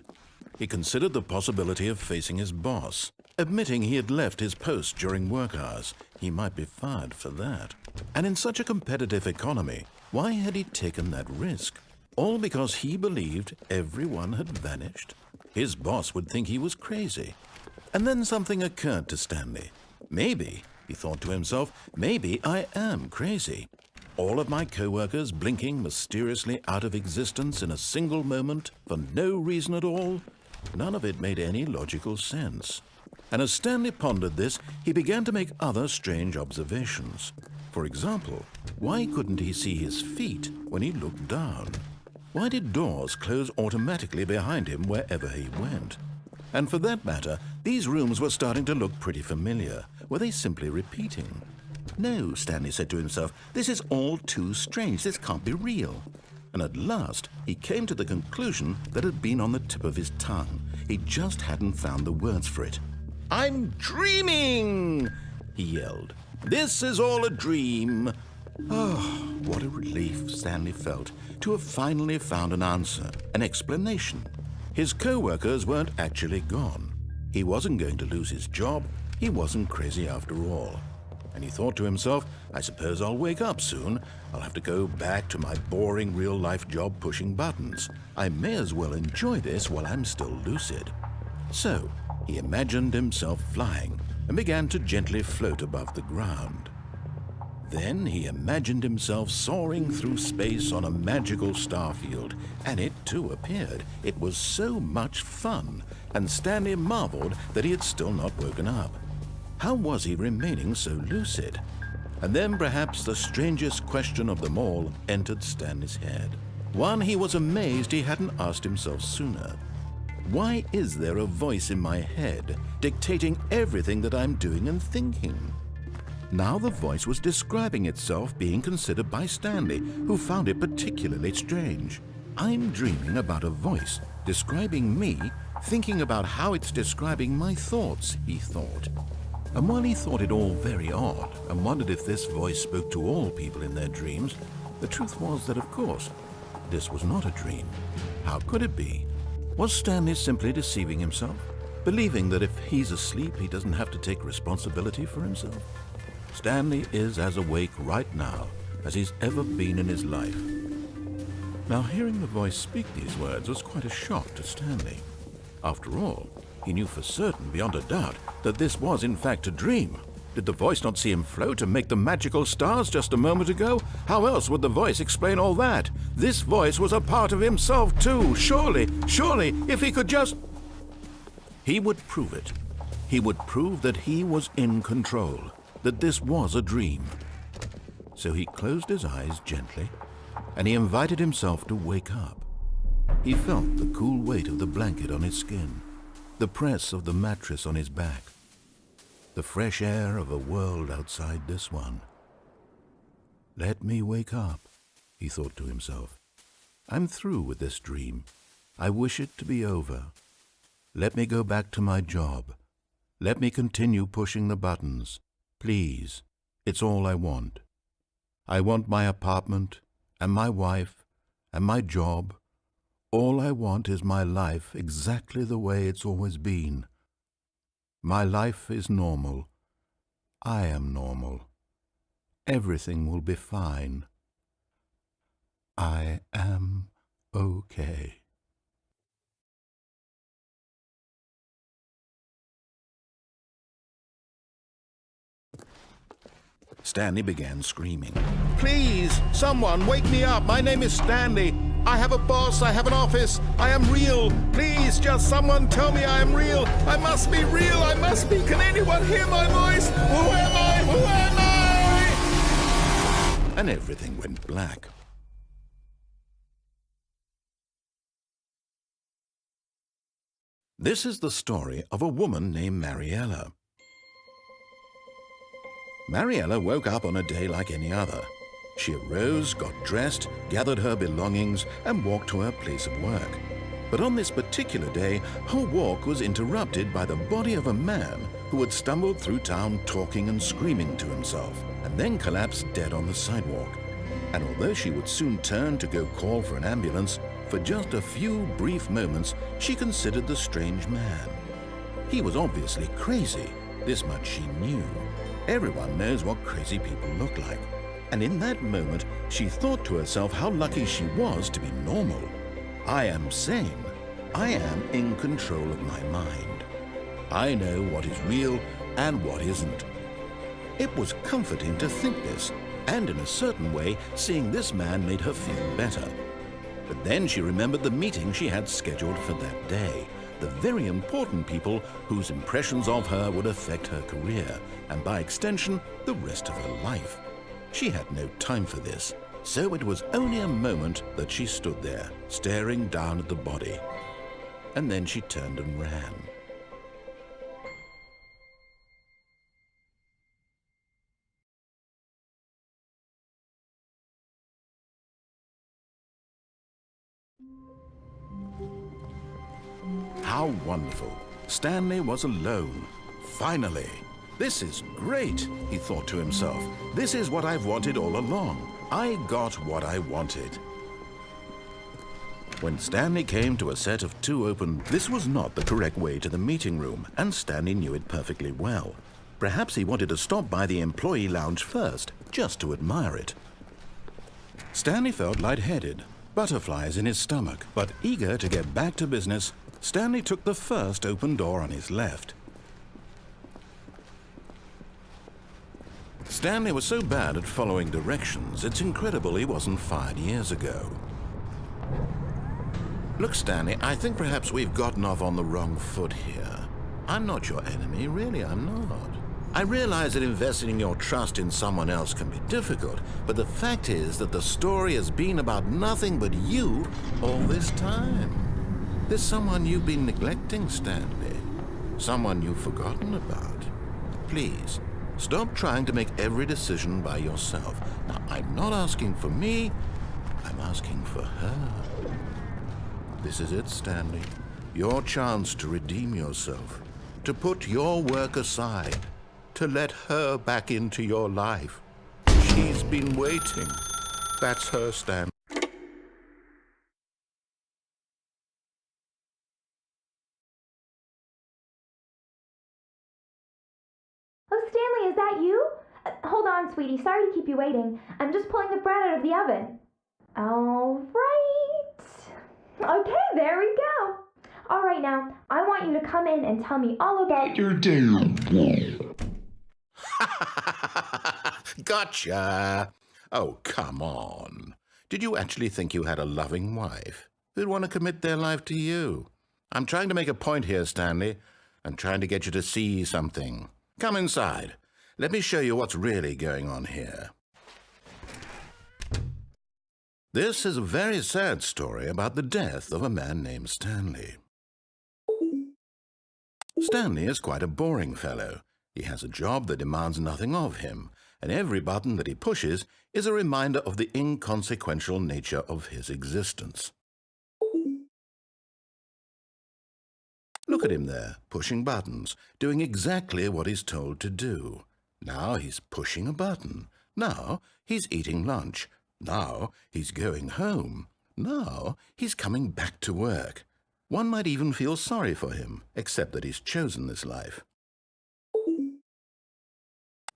He considered the possibility of facing his boss. Admitting he had left his post during work hours, he might be fired for that. And in such a competitive economy, why had he taken that risk? All because he believed everyone had vanished? His boss would think he was crazy. And then something occurred to Stanley. Maybe, he thought to himself, maybe I am crazy. All of my co-workers blinking mysteriously out of existence in a single moment for no reason at all? None of it made any logical sense. And as Stanley pondered this, he began to make other strange observations. For example, why couldn't he see his feet when he looked down? Why did doors close automatically behind him wherever he went? And for that matter, these rooms were starting to look pretty familiar. Were they simply repeating? No, Stanley said to himself, this is all too strange. This can't be real. And at last, he came to the conclusion that had been on the tip of his tongue. He just hadn't found the words for it. "I'm dreaming!" he yelled. "This is all a dream." Oh, what a relief Stanley felt to have finally found an answer, an explanation. His co-workers weren't actually gone. He wasn't going to lose his job. He wasn't crazy after all. And he thought to himself, I suppose I'll wake up soon. I'll have to go back to my boring real-life job pushing buttons. I may as well enjoy this while I'm still lucid. So, he imagined himself flying and began to gently float above the ground. Then he imagined himself soaring through space on a magical starfield, and it too appeared. It was so much fun, and Stanley marveled that he had still not woken up. How was he remaining so lucid? And then perhaps the strangest question of them all entered Stanley's head. One he was amazed he hadn't asked himself sooner. Why is there a voice in my head dictating everything that I'm doing and thinking? Now the voice was describing itself being considered by Stanley, who found it particularly strange. I'm dreaming about a voice describing me, thinking about how it's describing my thoughts, he thought. And while he thought it all very odd and wondered if this voice spoke to all people in their dreams, the truth was that, of course, this was not a dream. How could it be? Was Stanley simply deceiving himself, believing that if he's asleep, he doesn't have to take responsibility for himself? Stanley is as awake right now as he's ever been in his life. Now, hearing the voice speak these words was quite a shock to Stanley. After all, he knew for certain, beyond a doubt, that this was in fact a dream. Did the voice not see him float and make the magical stars just a moment ago? How else would the voice explain all that? This voice was a part of himself too. Surely, if he could just... He would prove it. He would prove that he was in control, that this was a dream. So he closed his eyes gently, and he invited himself to wake up. He felt the cool weight of the blanket on his skin, the press of the mattress on his back, the fresh air of a world outside this one. Let me wake up, he thought to himself. I'm through with this dream. I wish it to be over. Let me go back to my job. Let me continue pushing the buttons. Please, it's all I want. I want my apartment and my wife and my job. All I want is my life exactly the way it's always been. My life is normal. I am normal. Everything will be fine. I am okay. Stanley began screaming. Please, someone, wake me up. My name is Stanley. I have a boss. I have an office. I am real. Please, just someone tell me I am real. I must be real. I must be. Can anyone hear my voice? Who am I? Who am I? And everything went black. This is the story of a woman named Mariella. Mariella woke up on a day like any other. She arose, got dressed, gathered her belongings, and walked to her place of work. But on this particular day, her walk was interrupted by the body of a man who had stumbled through town talking and screaming to himself, and then collapsed dead on the sidewalk. And although she would soon turn to go call for an ambulance, for just a few brief moments she considered the strange man. He was obviously crazy, this much she knew. Everyone knows what crazy people look like. And in that moment, she thought to herself how lucky she was to be normal. I am sane. I am in control of my mind. I know what is real and what isn't. It was comforting to think this, and in a certain way, seeing this man made her feel better. But then she remembered the meeting she had scheduled for that day, the very important people whose impressions of her would affect her career, and by extension, the rest of her life. She had no time for this, so it was only a moment that she stood there, staring down at the body. And then she turned and ran. How wonderful. Stanley was alone. Finally. This is great, he thought to himself. This is what I've wanted all along. I got what I wanted. When Stanley came to a set of two open, this was not the correct way to the meeting room, and Stanley knew it perfectly well. Perhaps he wanted to stop by the employee lounge first, just to admire it. Stanley felt lightheaded, butterflies in his stomach, but eager to get back to business, Stanley took the first open door on his left. Stanley was so bad at following directions, it's incredible he wasn't fired years ago. Look, Stanley, I think perhaps we've gotten off on the wrong foot here. I'm not your enemy, really, I'm not. I realize that investing your trust in someone else can be difficult, but the fact is that the story has been about nothing but you all this time. There's someone you've been neglecting, Stanley. Someone you've forgotten about. Please, stop trying to make every decision by yourself. Now, I'm not asking for me, I'm asking for her. This is it, Stanley. Your chance to redeem yourself, to put your work aside, to let her back into your life. She's been waiting. That's her, Stanley. Oh, Stanley, is that you? Hold on, sweetie. Sorry to keep you waiting. I'm just pulling the bread out of the oven. All right. Okay, there we go. All right, now, I want you to come in and tell me all about your day. Gotcha. Oh, come on. Did you actually think you had a loving wife who'd want to commit their life to you? I'm trying to make a point here, Stanley. I'm trying to get you to see something. Come inside. Let me show you what's really going on here. This is a very sad story about the death of a man named Stanley. Stanley is quite a boring fellow. He has a job that demands nothing of him, and every button that he pushes is a reminder of the inconsequential nature of his existence. Look at him there, pushing buttons, doing exactly what he's told to do. Now he's pushing a button. Now he's eating lunch. Now he's going home. Now he's coming back to work. One might even feel sorry for him, except that he's chosen this life.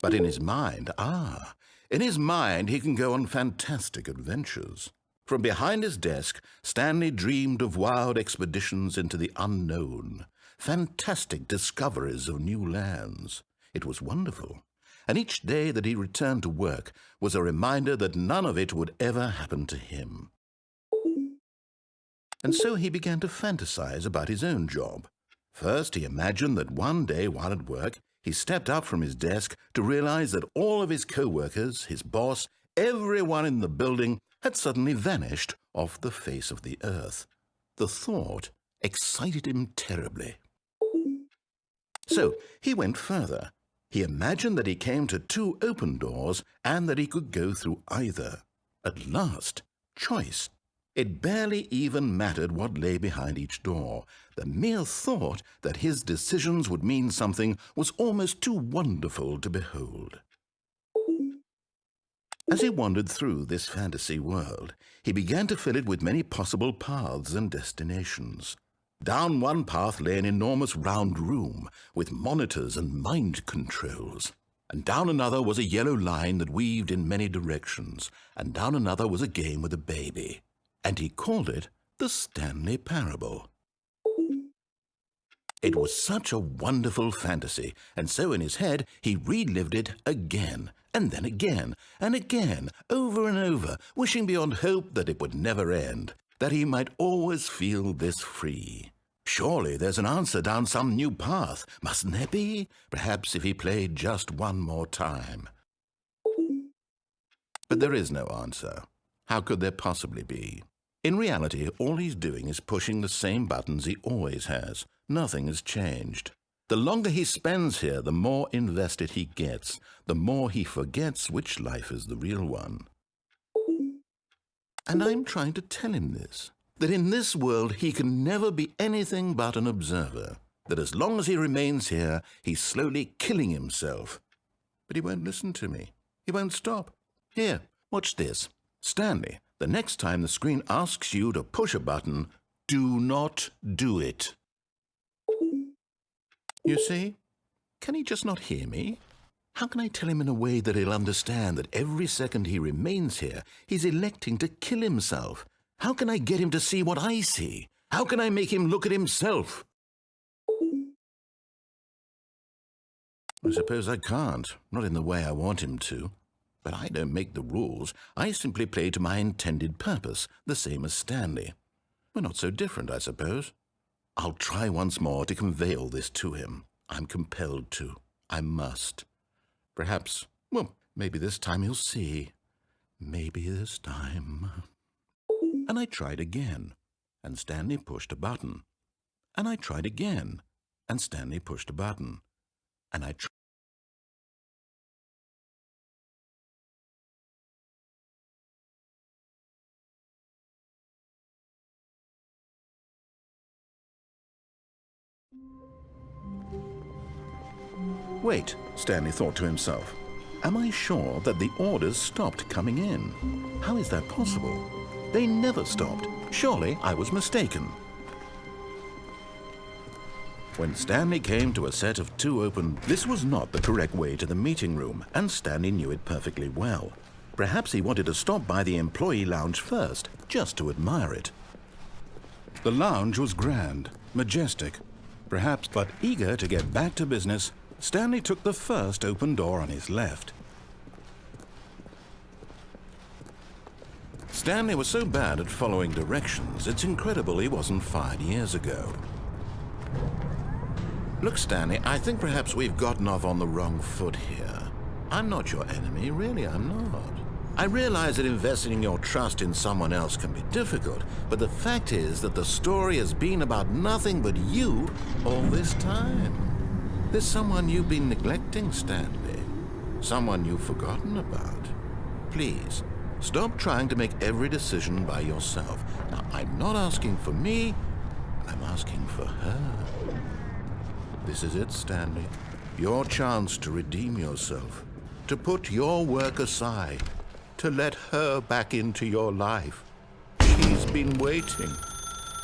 But in his mind, he can go on fantastic adventures. From behind his desk, Stanley dreamed of wild expeditions into the unknown, fantastic discoveries of new lands. It was wonderful, and each day that he returned to work was a reminder that none of it would ever happen to him. And so he began to fantasize about his own job. First, he imagined that one day while at work, he stepped up from his desk to realize that all of his co-workers, his boss, everyone in the building had suddenly vanished off the face of the earth. The thought excited him terribly. So he went further. He imagined that he came to two open doors and that he could go through either. At last, choice. It barely even mattered what lay behind each door. The mere thought that his decisions would mean something was almost too wonderful to behold. As he wandered through this fantasy world, he began to fill it with many possible paths and destinations. Down one path lay an enormous round room with monitors and mind controls. And down another was a yellow line that weaved in many directions. And down another was a game with a baby. And he called it the Stanley Parable. It was such a wonderful fantasy, and so in his head he relived it again, and then again, and again, over and over, wishing beyond hope that it would never end, that he might always feel this free. Surely there's an answer down some new path, mustn't there be? Perhaps if he played just one more time. But there is no answer. How could there possibly be? In reality, all he's doing is pushing the same buttons he always has. Nothing has changed. The longer he spends here, the more invested he gets, the more he forgets which life is the real one. And I'm trying to tell him this, that in this world he can never be anything but an observer, that as long as he remains here, he's slowly killing himself. But he won't listen to me. He won't stop. Here, watch this. Stanley, the next time the screen asks you to push a button, do not do it. You see? Can he just not hear me? How can I tell him in a way that he'll understand that every second he remains here, he's electing to kill himself? How can I get him to see what I see? How can I make him look at himself? I suppose I can't, not in the way I want him to. But I don't make the rules. I simply play to my intended purpose, the same as Stanley. We're not so different, I suppose. I'll try once more to convey all this to him. I'm compelled to. I must. Perhaps, well, maybe this time he'll see. Maybe this time. And I tried again, and Stanley pushed a button. And I tried again, and Stanley pushed a button. And I tried. Wait, Stanley thought to himself. Am I sure that the orders stopped coming in? How is that possible? They never stopped. Surely I was mistaken. When Stanley came to a set of 2 open, this was not the correct way to the meeting room, and Stanley knew it perfectly well. Perhaps he wanted to stop by the employee lounge first, just to admire it. The lounge was grand, majestic, perhaps, but eager to get back to business, Stanley took the first open door on his left. Stanley was so bad at following directions, it's incredible he wasn't fired years ago. Look, Stanley, I think perhaps we've gotten off on the wrong foot here. I'm not your enemy, really, I'm not. I realize that investing your trust in someone else can be difficult, but the fact is that the story has been about nothing but you all this time. There's someone you've been neglecting, Stanley. Someone you've forgotten about. Please, stop trying to make every decision by yourself. Now, I'm not asking for me, I'm asking for her. This is it, Stanley. Your chance to redeem yourself, to put your work aside, to let her back into your life. She's been waiting.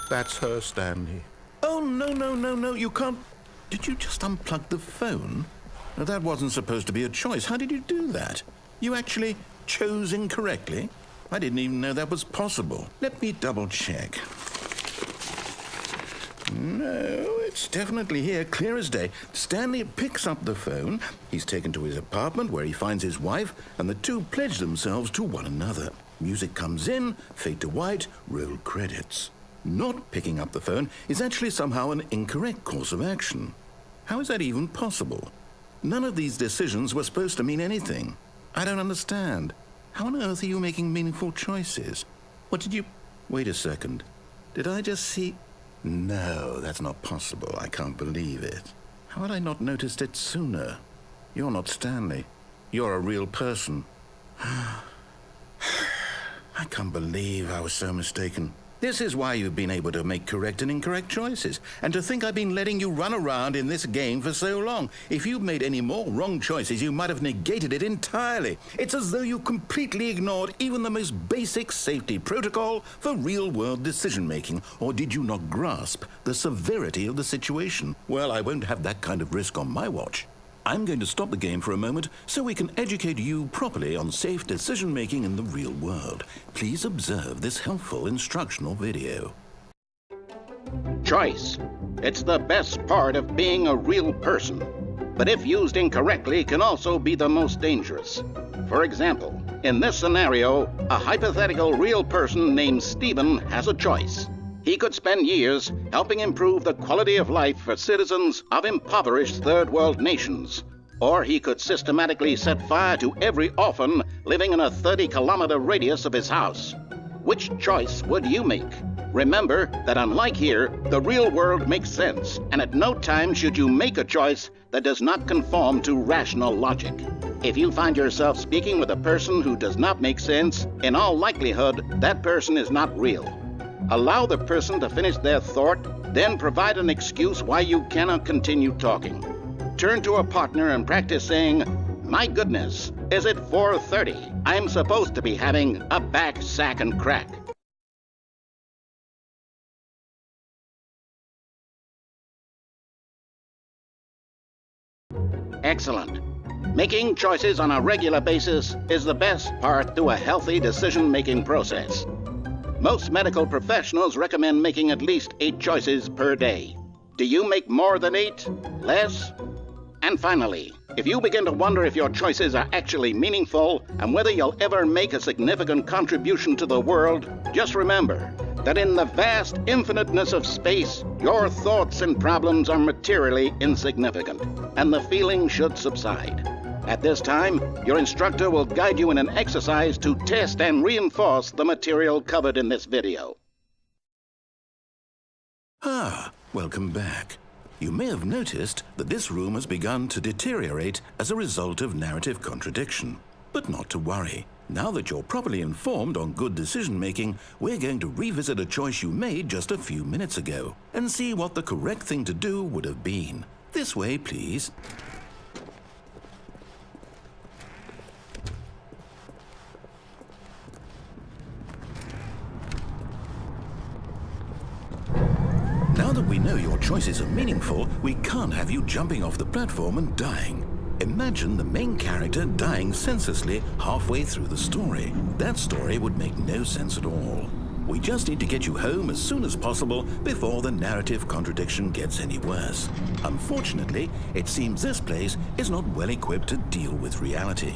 That's her, Stanley. Oh, no, you can't. Did you just unplug the phone? Now, that wasn't supposed to be a choice. How did you do that? You actually chose incorrectly? I didn't even know that was possible. Let me double check. No, it's definitely here, clear as day. Stanley picks up the phone. He's taken to his apartment where he finds his wife, and the two pledge themselves to one another. Music comes in, fade to white, roll credits. Not picking up the phone is actually somehow an incorrect course of action. How is that even possible? None of these decisions were supposed to mean anything. I don't understand. How on earth are you making meaningful choices? What did you... Wait a second. Did I just see... No, that's not possible. I can't believe it. How had I not noticed it sooner? You're not Stanley. You're a real person. I can't believe I was so mistaken. This is why you've been able to make correct and incorrect choices. And to think I've been letting you run around in this game for so long. If you'd made any more wrong choices, you might have negated it entirely. It's as though you completely ignored even the most basic safety protocol for real-world decision-making. Or did you not grasp the severity of the situation? Well, I won't have that kind of risk on my watch. I'm going to stop the game for a moment so we can educate you properly on safe decision-making in the real world. Please observe this helpful instructional video. Choice. It's the best part of being a real person, but if used incorrectly can also be the most dangerous. For example, in this scenario, a hypothetical real person named Stephen has a choice. He could spend years helping improve the quality of life for citizens of impoverished third world nations. Or he could systematically set fire to every orphan living in a 30-kilometer radius of his house. Which choice would you make? Remember that unlike here, the real world makes sense, and at no time should you make a choice that does not conform to rational logic. If you find yourself speaking with a person who does not make sense, in all likelihood, that person is not real. Allow the person to finish their thought, then provide an excuse why you cannot continue talking. Turn to a partner and practice saying, "My goodness, is it 4:30? I'm supposed to be having a back, sack, and crack." Excellent. Making choices on a regular basis is the best part to a healthy decision-making process. Most medical professionals recommend making at least 8 choices per day. Do you make more than 8? Less? And finally, if you begin to wonder if your choices are actually meaningful and whether you'll ever make a significant contribution to the world, just remember that in the vast infiniteness of space, your thoughts and problems are materially insignificant, and the feeling should subside. At this time, your instructor will guide you in an exercise to test and reinforce the material covered in this video. Welcome back. You may have noticed that this room has begun to deteriorate as a result of narrative contradiction. But not to worry. Now that you're properly informed on good decision-making, we're going to revisit a choice you made just a few minutes ago and see what the correct thing to do would have been. This way, please. Now that we know your choices are meaningful, we can't have you jumping off the platform and dying. Imagine the main character dying senselessly halfway through the story. That story would make no sense at all. We just need to get you home as soon as possible before the narrative contradiction gets any worse. Unfortunately, it seems this place is not well equipped to deal with reality.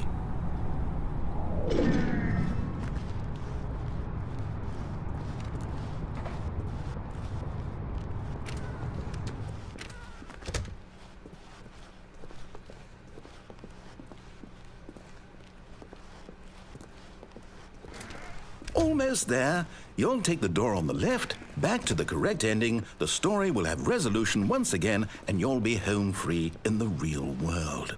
Almost there. You'll take the door on the left, back to the correct ending, the story will have resolution once again, and you'll be home free in the real world.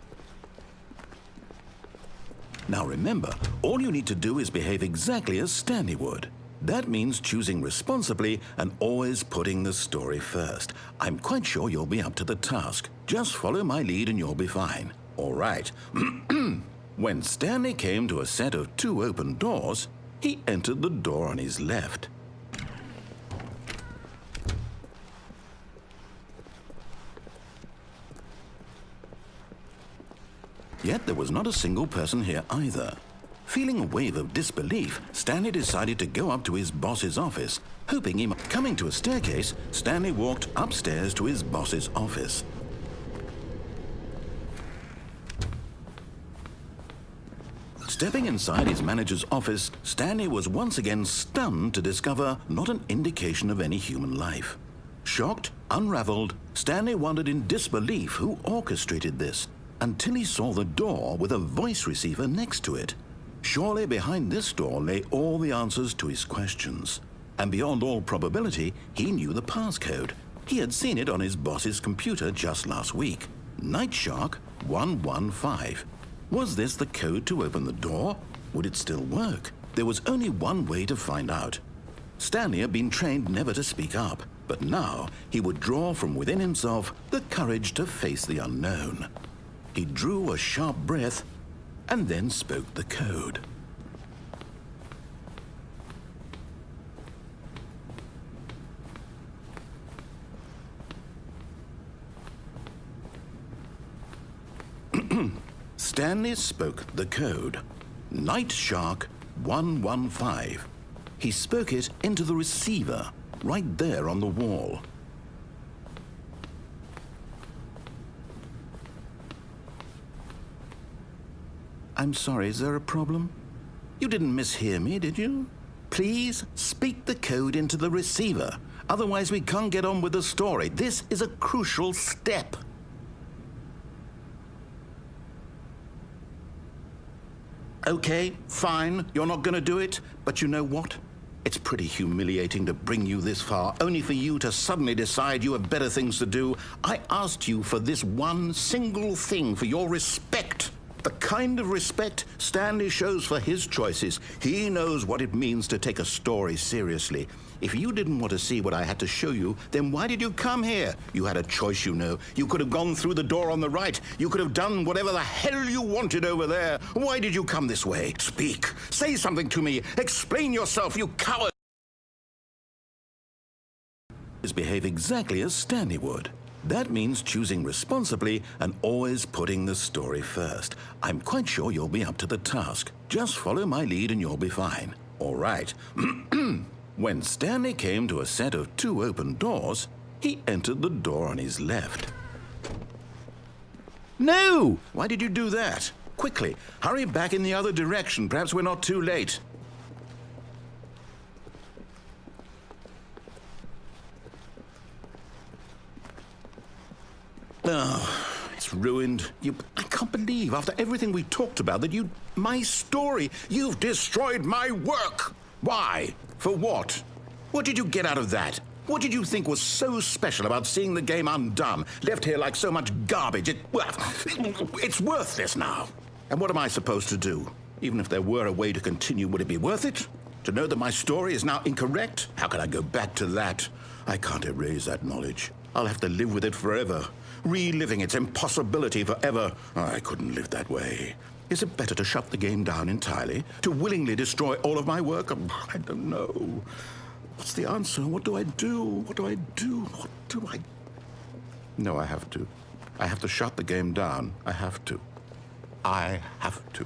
Now remember, all you need to do is behave exactly as Stanley would. That means choosing responsibly and always putting the story first. I'm quite sure you'll be up to the task. Just follow my lead and you'll be fine. All right. When Stanley came to a set of 2 open doors, he entered the door on his left. Yet there was not a single person here either. Feeling a wave of disbelief, Stanley decided to go up to his boss's office, hoping he might. Coming to a staircase, Stanley walked upstairs to his boss's office. Stepping inside his manager's office, Stanley was once again stunned to discover not an indication of any human life. Shocked, unraveled, Stanley wondered in disbelief who orchestrated this, until he saw the door with a voice receiver next to it. Surely behind this door lay all the answers to his questions. And beyond all probability, he knew the passcode. He had seen it on his boss's computer just last week. Nightshark 115. Was this the code to open the door? Would it still work? There was only one way to find out. Stanley had been trained never to speak up, but now he would draw from within himself the courage to face the unknown. He drew a sharp breath and then spoke the code. Stanley spoke the code. Night Shark 115. He spoke it into the receiver, right there on the wall. I'm sorry, is there a problem? You didn't mishear me, did you? Please speak the code into the receiver. Otherwise, we can't get on with the story. This is a crucial step. Okay, fine, you're not going to do it, but you know what? It's pretty humiliating to bring you this far, only for you to suddenly decide you have better things to do. I asked you for this one single thing, for your respect. The kind of respect Stanley shows for his choices. He knows what it means to take a story seriously. If you didn't want to see what I had to show you, then why did you come here? You had a choice, you know. You could have gone through the door on the right. You could have done whatever the hell you wanted over there. Why did you come this way? Speak. Say something to me. Explain yourself, you coward. Behave exactly as Stanley would. That means choosing responsibly and always putting the story first. I'm quite sure you'll be up to the task. Just follow my lead and you'll be fine. All right. When Stanley came to a set of 2 open doors, he entered the door on his left. No! Why did you do that? Quickly, hurry back in the other direction. Perhaps we're not too late. Oh, it's ruined. I can't believe, after everything we talked about, that my story, you've destroyed my work. Why? For what? What did you get out of that? What did you think was so special about seeing the game undone, left here like so much garbage? It's worthless now. And what am I supposed to do? Even if there were a way to continue, would it be worth it? To know that my story is now incorrect? How can I go back to that? I can't erase that knowledge. I'll have to live with it forever, reliving its impossibility forever. I couldn't live that way. Is it better to shut the game down entirely? To willingly destroy all of my work? I don't know. What's the answer? What do I do? What do I do? What do I... No, I have to. I have to shut the game down. I have to. I have to.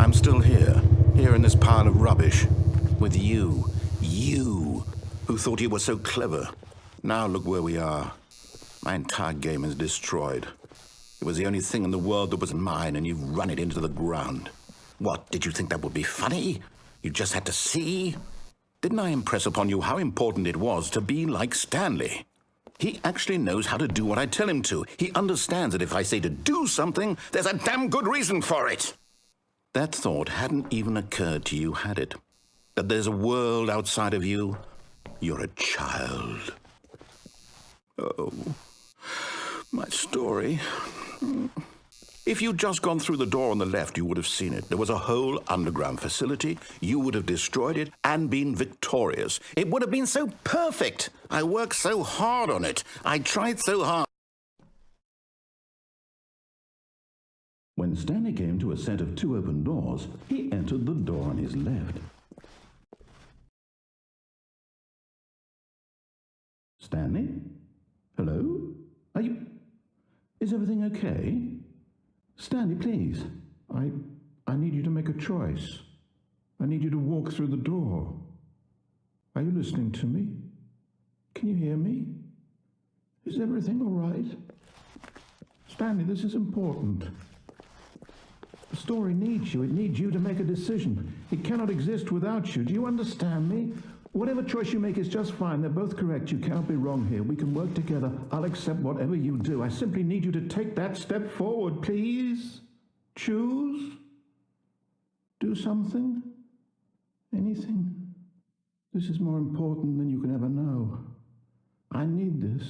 I'm still here in this pile of rubbish, with you, who thought you were so clever. Now look where we are. My entire game is destroyed. It was the only thing in the world that was mine, and you've run it into the ground. What, did you think that would be funny? You just had to see? Didn't I impress upon you how important it was to be like Stanley? He actually knows how to do what I tell him to. He understands that if I say to do something, there's a damn good reason for it. That thought hadn't even occurred to you, had it? That there's a world outside of you? You're a child. Oh, my story. If you'd just gone through the door on the left, you would have seen it. There was a whole underground facility. You would have destroyed it and been victorious. It would have been so perfect. I worked so hard on it. I tried so hard. When Stanley came to a set of 2 open doors, he entered the door on his left. Stanley? Hello? Is everything okay? Stanley, please. I need you to make a choice. I need you to walk through the door. Are you listening to me? Can you hear me? Is everything all right? Stanley, this is important. The story needs you. It needs you to make a decision. It cannot exist without you. Do you understand me? Whatever choice you make is just fine. They're both correct. You cannot be wrong here. We can work together. I'll accept whatever you do. I simply need you to take that step forward, please. Choose. Do something. Anything. This is more important than you can ever know. I need this.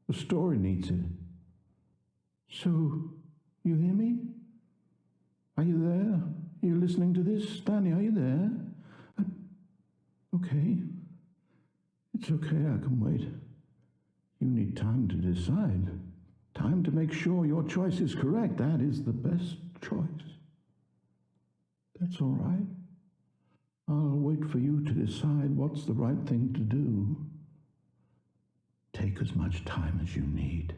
The story needs it. So, you hear me? Are you there? Are you listening to this? Stanley, are you there? Okay. It's okay, I can wait. You need time to decide. Time to make sure your choice is correct. That is the best choice. That's all right. I'll wait for you to decide what's the right thing to do. Take as much time as you need.